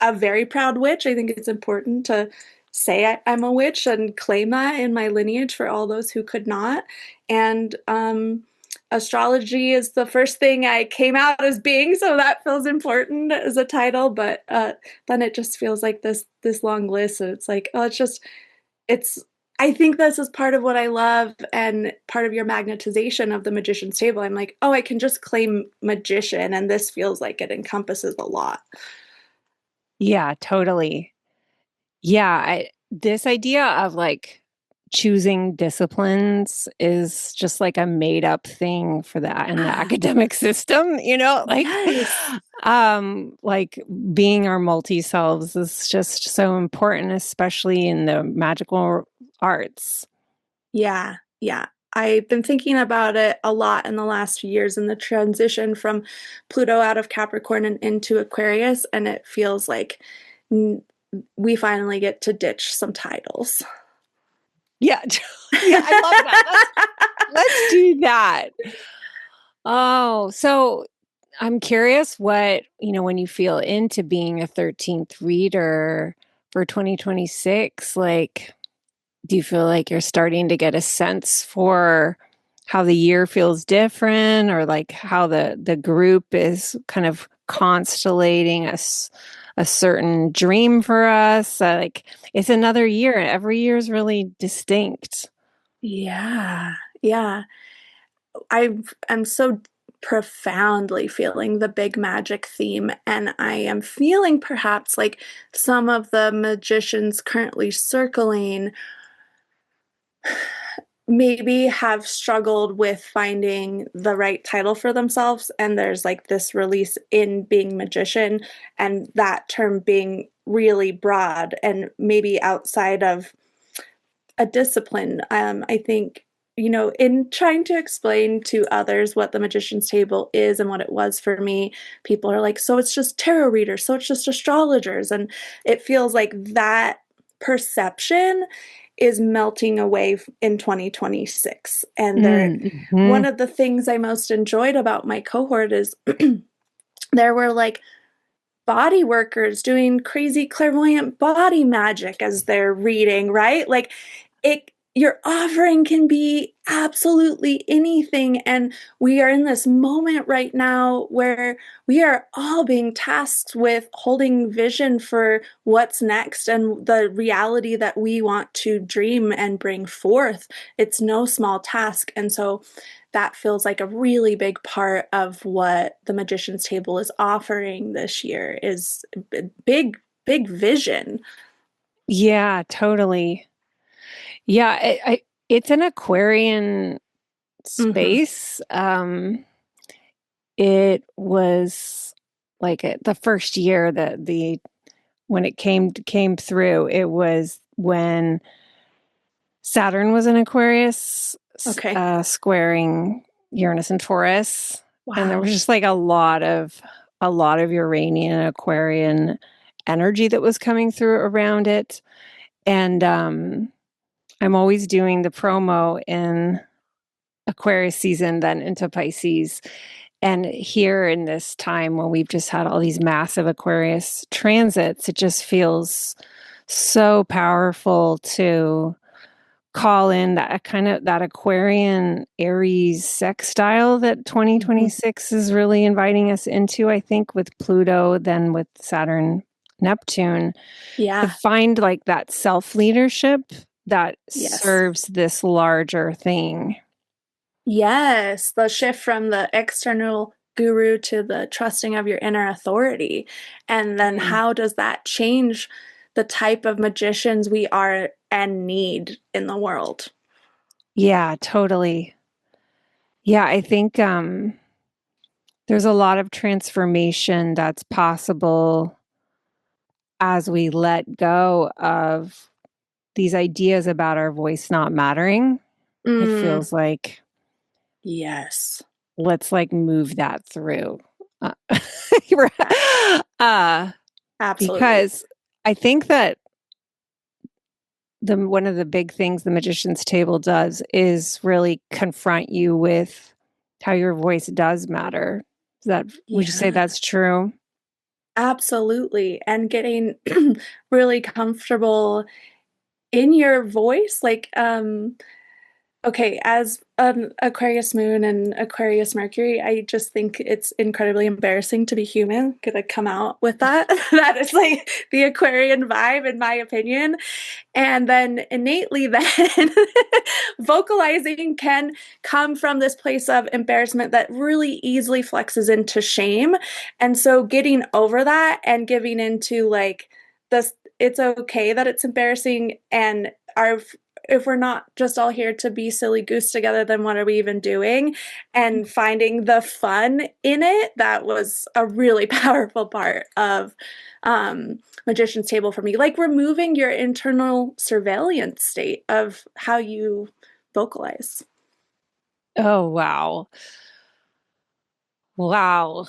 a very proud witch. I think it's important to say I'm a witch and claim that in my lineage for all those who could not. And astrology is the first thing I came out as being, so that feels important as a title. But then it just feels like this long list. So it's like, oh, it's. I think this is part of what I love and part of your magnetization of the magician's table. I'm like, oh, I can just claim magician, and this feels like it encompasses a lot. Yeah, totally. Yeah, this idea of like choosing disciplines is just like a made up thing for that in the Yeah. academic system, Yes. like being our multi selves is just so important, especially in the magical arts. Yeah, yeah. I've been thinking about it a lot in the last few years in the transition from Pluto out of Capricorn and into Aquarius, and it feels like n- we finally get to ditch some titles. Yeah, yeah, I love that. Let's do that. Oh, so I'm curious what, when you feel into being a 13th reader for 2026, like, do you feel like you're starting to get a sense for how the year feels different or like how the group is kind of constellating us a certain dream for us? Like, it's another year and every year is really distinct. Yeah, yeah. I'm so profoundly feeling the big magic theme, and I am feeling perhaps like some of the magicians currently circling maybe have struggled with finding the right title for themselves. And there's like this release in being magician, and that term being really broad and maybe outside of a discipline. I think, in trying to explain to others what the magician's table is and what it was for me, people are like, so it's just tarot readers, so it's just astrologers. And it feels like that perception is melting away in 2026. And one Mm-hmm. of the things I most enjoyed about my cohort is there were like body workers doing crazy clairvoyant body magic as they're reading, right? Like it your offering can be absolutely anything, and we are in this moment right now where we are all being tasked with holding vision for what's next and the reality that we want to dream and bring forth. It's no small task, and so that feels like a really big part of what the magician's table is offering this year is big vision. Yeah, totally. Yeah, it's an Aquarian Hmm. space. It was like the first year that the when it came through, it was when Saturn was in Aquarius, Okay. squaring Uranus and Taurus, and there was Wow. just like a lot of Uranian Aquarian energy that was coming through around it, and I'm always doing the promo in Aquarius season, then into Pisces. And here in this time when we've just had all these massive Aquarius transits, it just feels so powerful to call in that kind of that Aquarian Aries sextile that Hmm. 2026 is really inviting us into, I think, with Pluto, then with Saturn, Neptune, to Yeah. find like that self leadership that Yes. serves this larger thing. Yes. The shift from the external guru to the trusting of your inner authority. And then Mm. how does that change the type of magicians we are and need in the world? Yeah, totally. Yeah, I think there's a lot of transformation that's possible as we let go of these ideas about our voice not mattering. It Mm, feels like yes, let's like move that through. Uh, a- uh, absolutely. because I think that the one of the big things the magician's table does is really confront you with how your voice does matter. Is that would you say Yeah, that's true? absolutely. And getting really comfortable in your voice, like okay, as an Aquarius moon and Aquarius Mercury, I just think it's incredibly embarrassing to be human. Could I come out with that? That is like the Aquarian vibe, in my opinion. And then innately, then vocalizing can come from this place of embarrassment that really easily flexes into shame. And so getting over that and giving into like this, it's okay that it's embarrassing and our if we're not just all here to be silly goose together, then what are we even doing? And finding the fun in it, that was a really powerful part of magician's table for me, like removing your internal surveillance state of how you vocalize. Oh, wow. Wow.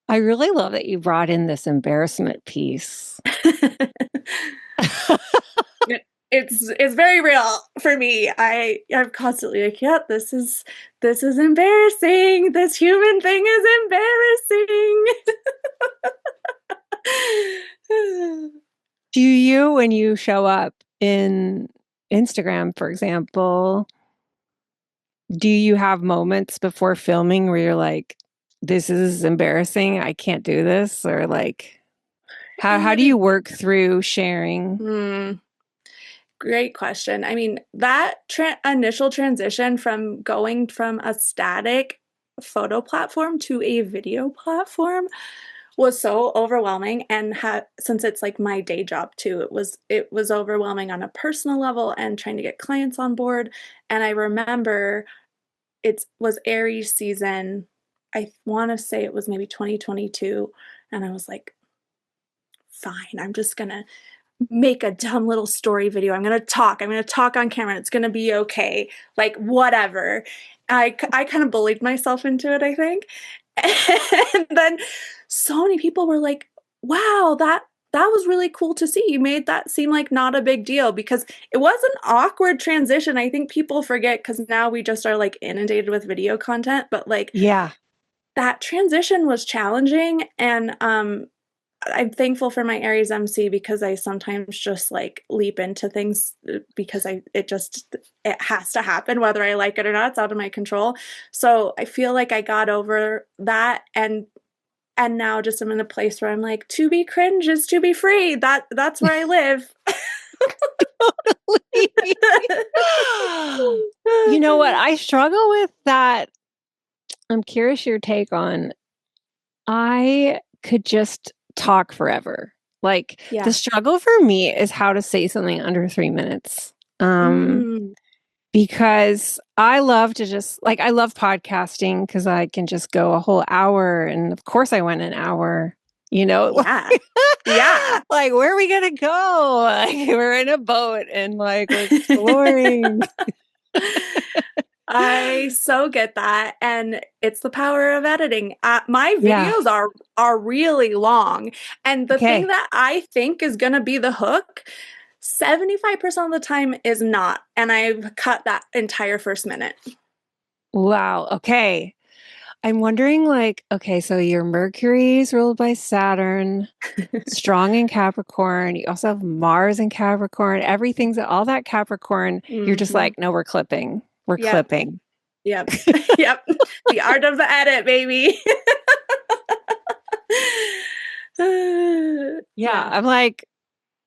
I really love that you brought in this embarrassment piece. It's very real for me. I'm constantly like, yep, this is embarrassing. This human thing is embarrassing. Do you, when you show up in Instagram, for example, do you have moments before filming where you're like, this is embarrassing, I can't do this? Or like, how do you work through sharing? Hmm. Great question. I mean, that initial transition from going from a static photo platform to a video platform was so overwhelming, and since it's like my day job too, it was overwhelming on a personal level and trying to get clients on board. And I remember it was Aries season. I want to say it was maybe 2022, and I was like, fine, I'm just gonna make a dumb little story video. I'm going to talk on camera. It's going to be okay. Like, whatever. I kind of bullied myself into it, I think. And then so many people were like, wow, that was really cool to see. You made that seem like not a big deal, because it was an awkward transition. I think people forget because now we just are like inundated with video content, but like Yeah. that transition was challenging. And I'm thankful for my Aries MC, because I sometimes just like leap into things because it has to happen whether I like it or not. It's out of my control. So I feel like I got over that, and now just I'm in a place where I'm like, to be cringe is to be free. That's where I live. You know what? I struggle with that. I'm curious your take on. I could just talk forever. Like the Yeah. struggle for me is how to say something under 3 minutes. Um, Mm, because I love to just like I love podcasting because I can just go a whole hour, and of course I went an hour. You know, yeah. Yeah. like where are we gonna go? Like we're in a boat and like we're exploring. I so get that, and it's the power of editing. My Yeah. videos are really long, and the thing Okay. that I think is gonna be the hook, 75% of the time is not, and I've cut that entire first minute. Wow. Okay. I'm wondering, like, okay, so your Mercury is ruled by Saturn, strong in Capricorn. You also have Mars in Capricorn. Everything's all that Capricorn. You're just Mhm. like, no, we're clipping. We're Yep. clipping. Yep. Yep. The art of the edit, baby. Yeah. Yeah. I'm like,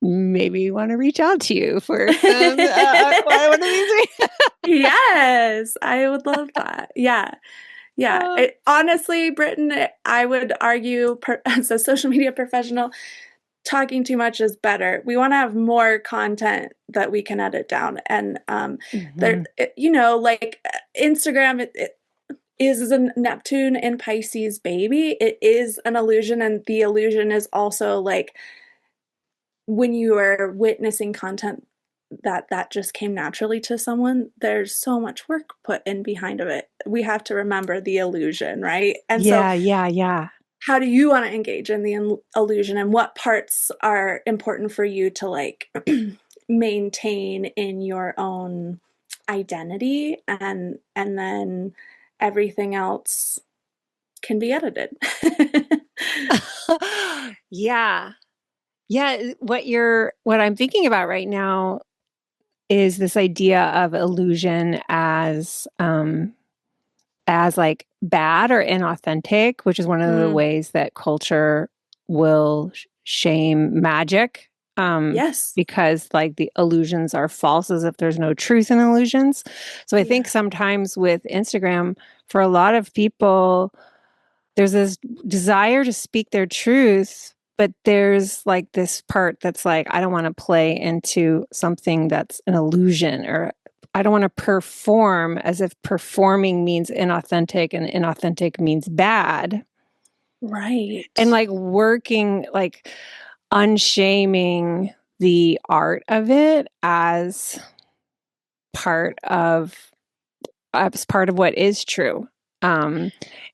maybe want to reach out to you for some one of these. Yes, I would love that. Yeah. Yeah. Oh. Honestly, Britten, I would argue as a social media professional, talking too much is better. We want to have more content that we can edit down. And Mhm. like Instagram, it is a Neptune and Pisces baby. It is an illusion, and the illusion is also like when you are witnessing content that just came naturally to someone, there's so much work put in behind of it. We have to remember the illusion, right? And so Yeah, yeah, yeah. how do you want to engage in the illusion, and what parts are important for you to like maintain in your own identity, and then everything else can be edited. Yeah. Yeah, what I'm thinking about right now is this idea of illusion as like bad or inauthentic, which is one of the Mm, ways that culture will shame magic. yes. Because like the illusions are false as if there's no truth in illusions. So I think Yeah. sometimes with Instagram, for a lot of people, there's this desire to speak their truth, but there's like this part that's like, I don't want to play into something that's an illusion, or I don't want to perform as if performing means inauthentic and inauthentic means bad. And Right. like working, like unshaming the art of it part of as part of what is true. Um,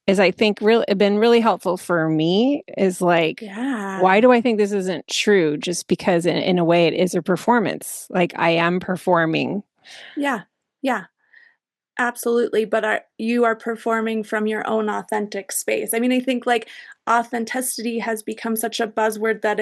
is I think really been really helpful for me is like, why Yeah. do I think this isn't true? Just because in a way it is a performance. Like I am performing. Yeah. Yeah. Absolutely, but you are performing from your own authentic space. I mean, I think like authenticity has become such a buzzword that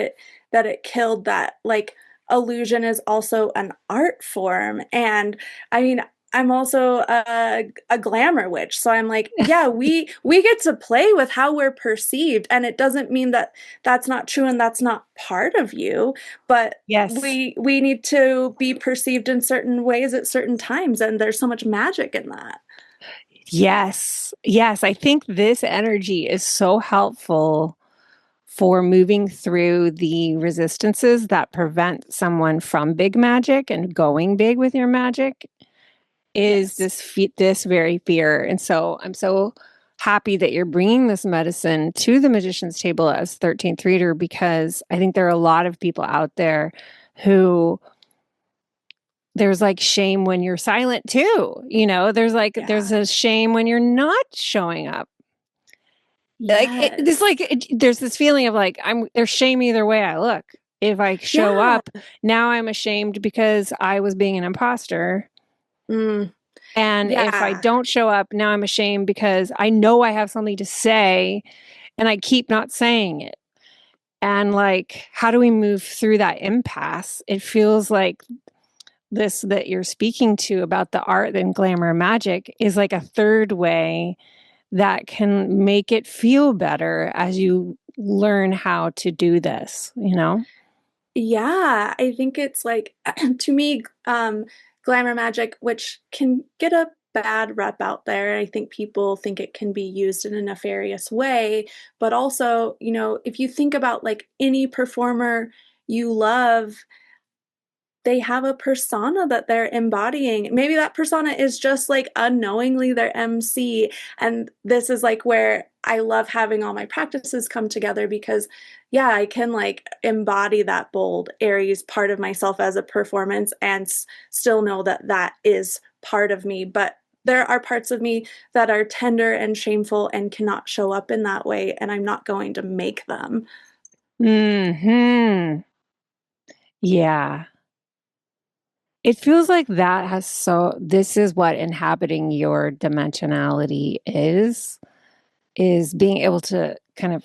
it killed that. Like illusion is also an art form, and I mean, I'm also a glamour witch, so I'm like, yeah, we get to play with how we're perceived, and it doesn't mean that that's not true and that's not part of you, but Yes. we need to be perceived in certain ways at certain times, and there's so much magic in that. Yes. Yes. I think this energy is so helpful for moving through the resistances that prevent someone from big magic and going big with your magic is Yes. this very fear. And so I'm so happy that you're bringing this medicine to the magician's table as 13th reader, because I think there are a lot of people out there who there's like shame when you're silent too. There's Yeah. a shame when you're not showing up. This Yes. there's this feeling of like there's shame either way I look. If I show Yeah. up, now I'm ashamed because I was being an imposter. Mm, And if I yeah. don't show up, now I'm ashamed because I know I have something to say and I keep not saying it. And like, how do we move through that impasse? It feels like this that you're speaking to about the art and glamour magic is like a third way that can make it feel better as you learn how to do this, you know? Yeah, I think it's like to me, glamour magic, which can get a bad rep out there. I think people think it can be used in a nefarious way, but also, if you think about like any performer you love, they have a persona that they're embodying. Maybe that persona is just like unknowingly their MC. And this is like where I love having all my practices come together because, yeah, I can like embody that bold Aries part of myself as a performance and still know that that is part of me. But there are parts of me that are tender and shameful and cannot show up in that way. And I'm not going to make them. Hmm. Yeah. It feels like this is what inhabiting your dimensionality is being able to kind of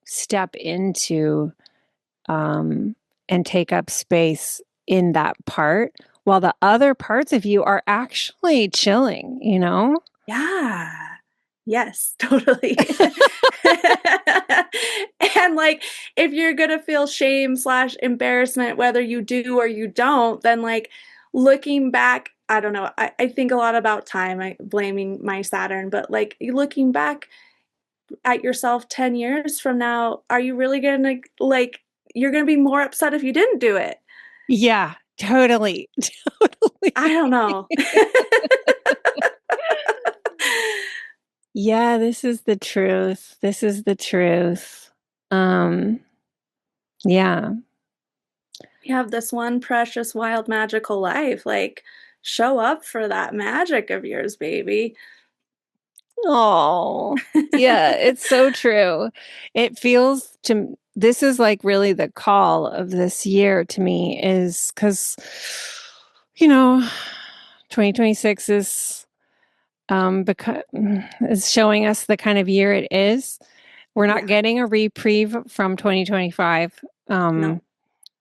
step into um, and take up space in that part while the other parts of you are actually chilling, you know? Yeah. Yes, totally. And like if you're gonna feel shame slash embarrassment whether you do or you don't, then like looking back I don't know. I think a lot about time, blaming my Saturn, but like looking back at yourself 10 years from now, are you really gonna like, you're gonna be more upset if you didn't do it? Yeah, totally. Totally. I don't know. Yeah, this is the truth. This is the truth. Um, yeah. You have this one precious, wild, magical life. Like, show up for that magic of yours, baby. Oh, yeah, it's so true. It feels to this is like really the call of this year to me is because, you know, 2026 because is showing us the kind of year it is. We're not Yeah. getting a reprieve from 2025. No.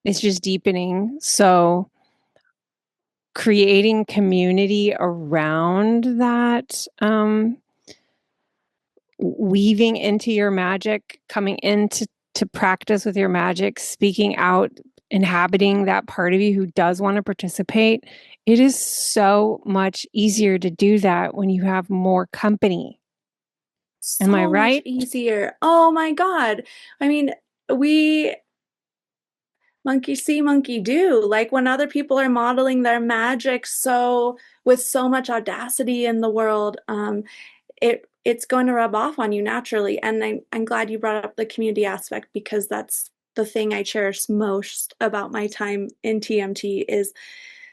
It's just deepening. So creating community around that, weaving into your magic, coming into to practice with your magic, speaking out, inhabiting that part of you who does want to participate. It is so much easier to do that when you have more company. Am I So much right? easier. Oh my God. I mean, we monkey see, monkey do. Like when other people are modeling their magic so with so much audacity in the world, it's going to rub off on you naturally. And I'm glad you brought up the community aspect because that's the thing I cherish most about my time in TMT is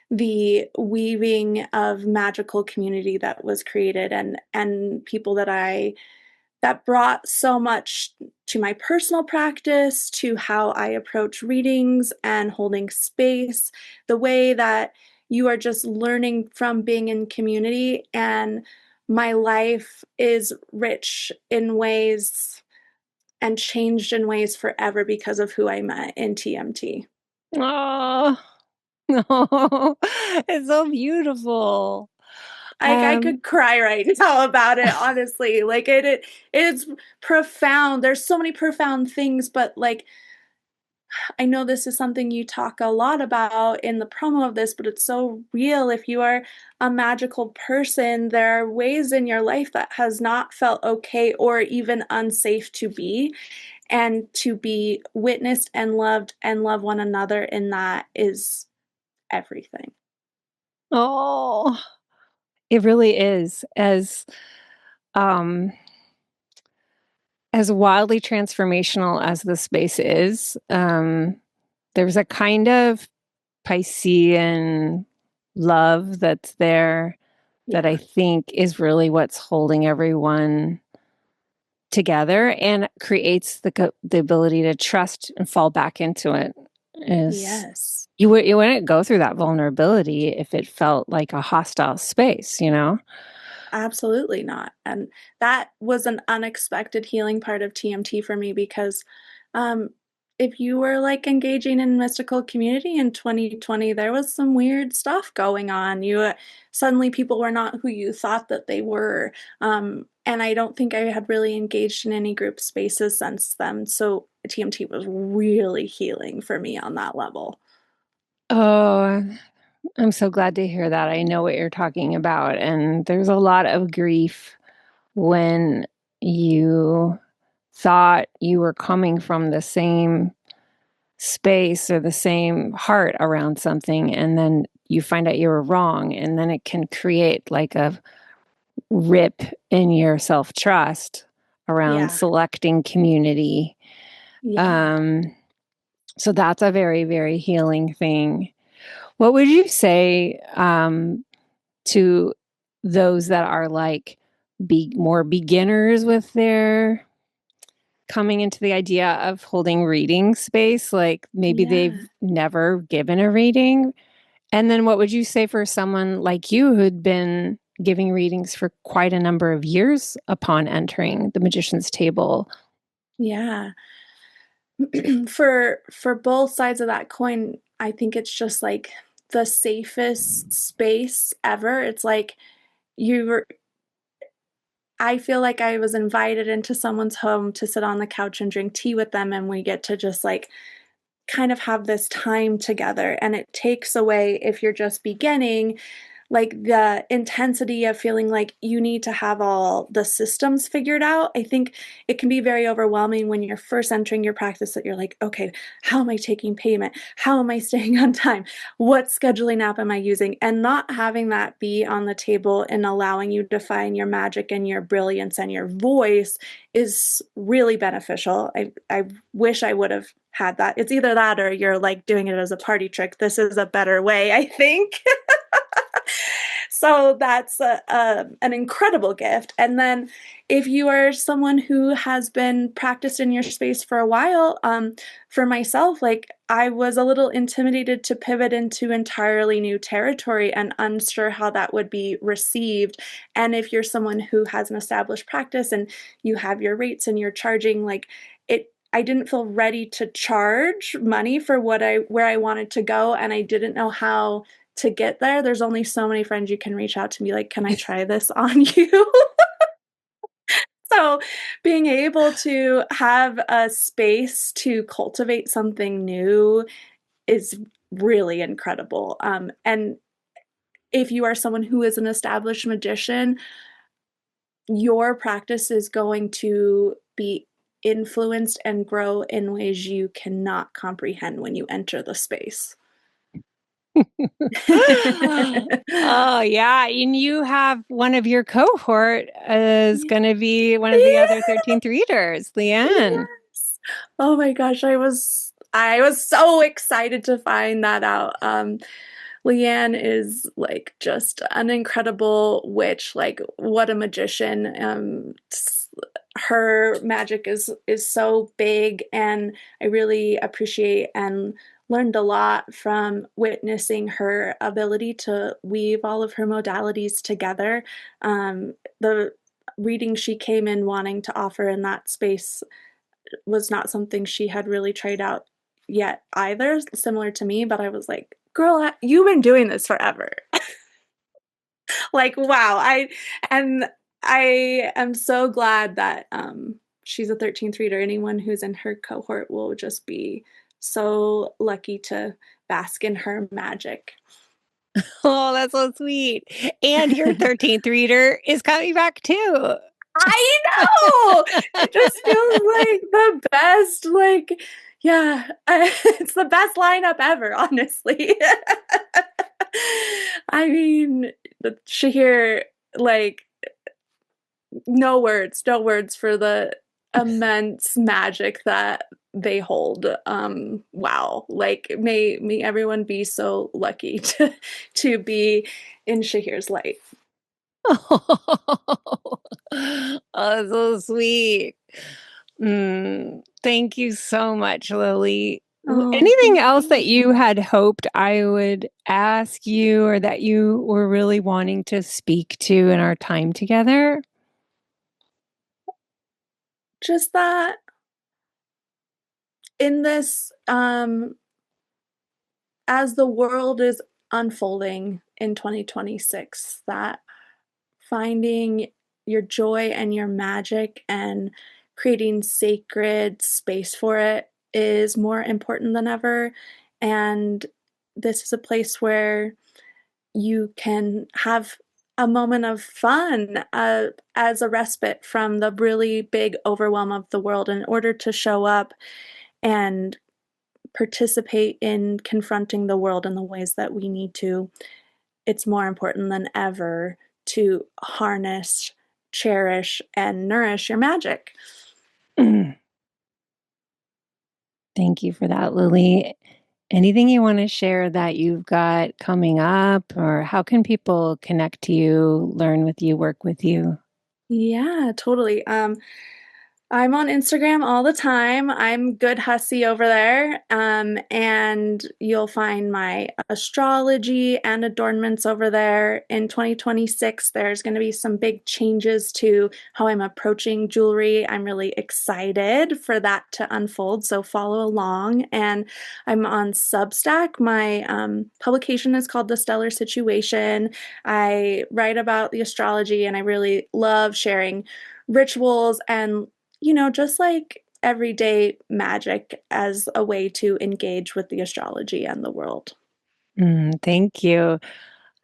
the weaving of magical community that was created and people that brought so much to my personal practice, to how I approach readings and holding space, the way that you are just learning from being in community. And my life is rich in ways and changed in ways forever because of who I met in TMT. Oh, no. It's so beautiful. I could cry right now about it, honestly. Like it's profound. There's so many profound things, but like I know this is something you talk a lot about in the promo of this, but it's so real. If you are a magical person, there are ways in your life that has not felt okay or even unsafe to be. And to be witnessed and loved and love one another in that is everything. Oh, it really is. Um as wildly transformational as the space is, there's a kind of Piscean love that's there that I Yeah. think is really what's holding everyone together and creates the ability to trust and fall back into it. Is Yes. you wouldn't go through that vulnerability if it felt like a hostile space, you know? Absolutely not. And that was an unexpected healing part of TMT for me because um, if you were like engaging in mystical community in 2020, there was some weird stuff going on. Suddenly people were not who you thought that they were. And I don't think I had really engaged in any group spaces since then. So TMT was really healing for me on that level. Oh, I'm so glad to hear that. I know what you're talking about. And there's a lot of grief when you thought you were coming from the same space or the same heart around something, and then you find out you were wrong. And then it can create like a rip in your self trust around Yeah. selecting community. Yeah. Um, so that's a very, very healing thing. What would you say to those that are like be more beginners with their coming into the idea of holding reading space, like maybe they've Yeah. never given a reading? And then what would you say for someone like you who'd been giving readings for quite a number of years upon entering the magician's table? Yeah. For both sides of that coin, I think it's just like the safest space ever. It's like you were I feel like I was invited into someone's home to sit on the couch and drink tea with them and we get to just like kind of have this time together and it takes away if you're just beginning like the intensity of feeling like you need to have all the systems figured out. I think it can be very overwhelming when you're first entering your practice that you're like, okay, how am I taking payment? How am I staying on time? What scheduling app am I using? And not having that be on the table and allowing you to find your magic and your brilliance and your voice is really beneficial. I wish I would have had that. It's either that or you're like doing it as a party trick. This is a better way, I think. So that's an incredible gift. And then if you are someone who has been practiced in your space for a while, for myself, like I was a little intimidated to pivot into entirely new territory and unsure how that would be received. And if you're someone who has an established practice and you have your rates and you're charging, like I didn't feel ready to charge money for where I wanted to go, and I didn't know how to get there. There's only so many friends you can reach out to me like, "Can I try this on you?" So, being able to have a space to cultivate something new is really incredible. And if you are someone who is an established magician, your practice is going to be influenced and grow in ways you cannot comprehend when you enter the space. Oh, yeah. And you have one of your cohort is Yeah. going to be one of the other 13th readers, Leanne. Yes. Oh my gosh, I was so excited to find that out. Leanne is like just an incredible witch. Like what a magician. Her magic is so big, and I really appreciate and learned a lot from witnessing her ability to weave all of her modalities together. The reading she came in wanting to offer in that space was not something she had really tried out yet either, similar to me, but I was like, "Girl, you've been doing this forever." Like, wow, and I am so glad that, she's a 13th reader. Anyone who's in her cohort will just be so lucky to bask in her magic. Oh, that's so sweet. And your 13th reader is coming back too. I know! It just feels like the best, like yeah, it's the best lineup ever, honestly. I mean, the Shahir, like, no words for the immense magic that they hold. Wow. Like, may everyone be so lucky to be in Shahir's light. Oh, oh, so sweet. Thank you so much, Lily. Oh, Anything thank else that you. you had hoped I would ask you or that you were really wanting to speak to in our time together? Just that in this as the world is unfolding in 2026, that finding your joy and your magic and creating sacred space for it is more important than ever. And this is a place where you can have a moment of fun as a respite from the really big overwhelm of the world in order to show up and participate in confronting the world in the ways that we need to. It's more important than ever to harness, cherish, and nourish your magic. Thank you for that, Lily. Anything you want to share that you've got coming up, or how can people connect to you, learn with you, work with you? Yeah, totally. I'm on Instagram all the time. I'm Good Hussey over there. And you'll find my astrology and adornments over there. In 2026, there's going to be some big changes to how I'm approaching jewelry. I'm really excited for that to unfold. So follow along. And I'm on Substack. My publication is called The Stellar Situation. I write about the astrology, and I really love sharing rituals and just like everyday magic as a way to engage with the astrology and the world. Thank you.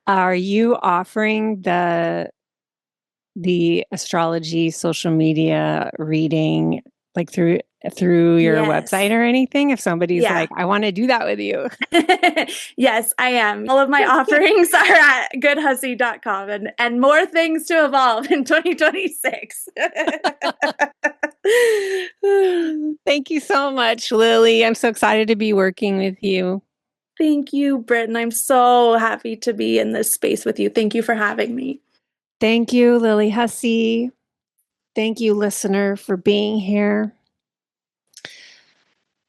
Are you offering the astrology social media reading like through your website Yes. or anything? If somebody's Yeah. like, I want to do that with you. Yes, I am. All of my offerings are at goodhussey.com and more things to evolve in 2026. Thank you so much, Lily. I'm so excited to be working with you. Thank you, Britten. I'm so happy to be in this space with you. Thank you for having me. Thank you, Lily Hussey. Thank you, listener, for being here.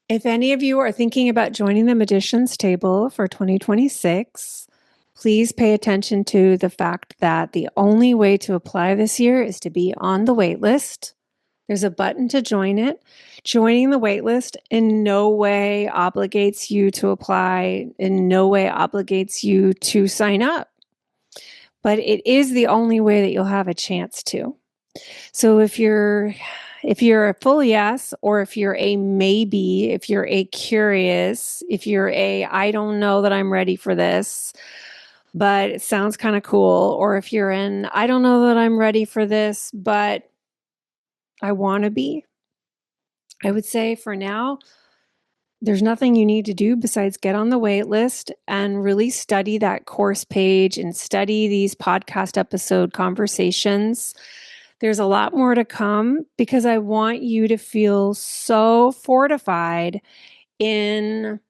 If any of you are thinking about joining the Magician's Table for 2026, please pay attention to the fact that the only way to apply this year is to be on the wait list. There's a button to join it. Joining the waitlist in no way obligates you to apply, in no way obligates you to sign up. But it is the only way that you'll have a chance to. So if you're a full yes, or if you're a maybe, if you're a curious, if you're a I don't know that I'm ready for this, but it sounds kind of cool, or if you're in I don't know that I'm ready for this, but I want to be, I would say for now, there's nothing you need to do besides get on the wait list and really study that course page and study these podcast episode conversations. There's a lot more to come because I want you to feel so fortified in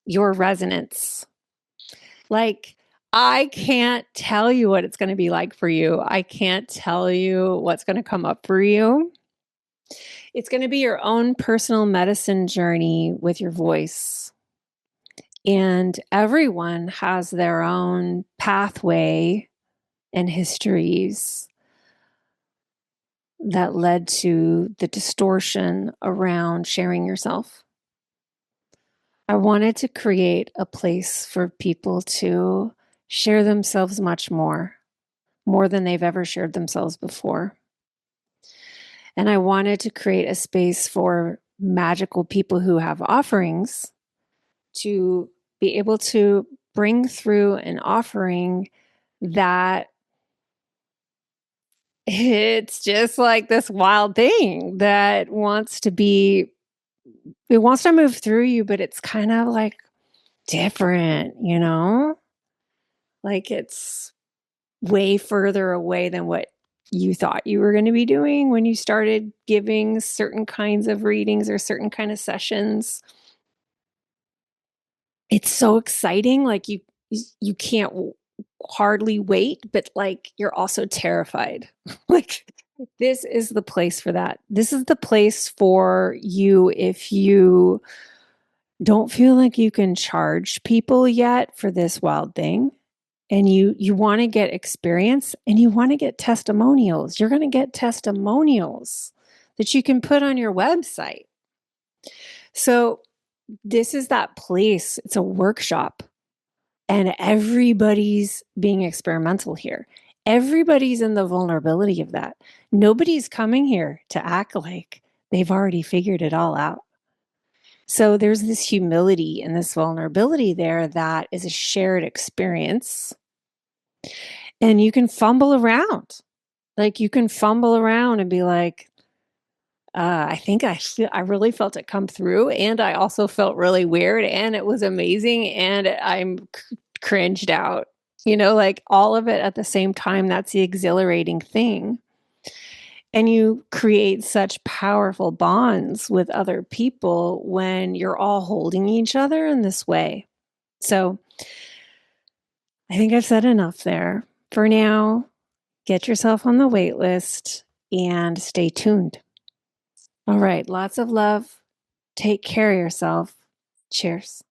your resonance. Like, I can't tell you what it's going to be like for you. I can't tell you what's going to come up for you. It's going to be your own personal medicine journey with your voice. And everyone has their own pathway and histories that led to the distortion around sharing yourself. I wanted to create a place for people to share themselves much more than they've ever shared themselves before. And I wanted to create a space for magical people who have offerings to be able to bring through an offering that it's just like this wild thing that it wants to move through you, but it's kind of like different, you know? Like it's way further away than what you thought you were going to be doing when you started giving certain kinds of readings or certain kind of sessions. It's so exciting. Like you can't hardly wait, but like you're also terrified. Like this is the place for that. This is the place for you if you don't feel like you can charge people yet for this wild thing, and you want to get experience and you want to get testimonials. You're going to get testimonials that you can put on your website. So this is that place. It's a workshop and everybody's being experimental here. Everybody's in the vulnerability of that. Nobody's coming here to act like they've already figured it all out. So there's this humility and this vulnerability there that is a shared experience. And you can fumble around. Like you can fumble around and be like, I think I really felt it come through, and I also felt really weird, and it was amazing, and I'm cringed out. You know, like all of it at the same time. That's the exhilarating thing. And you create such powerful bonds with other people when you're all holding each other in this way. So I think I've said enough there. For now, get yourself on the wait list and stay tuned. All right, lots of love. Take care of yourself. Cheers.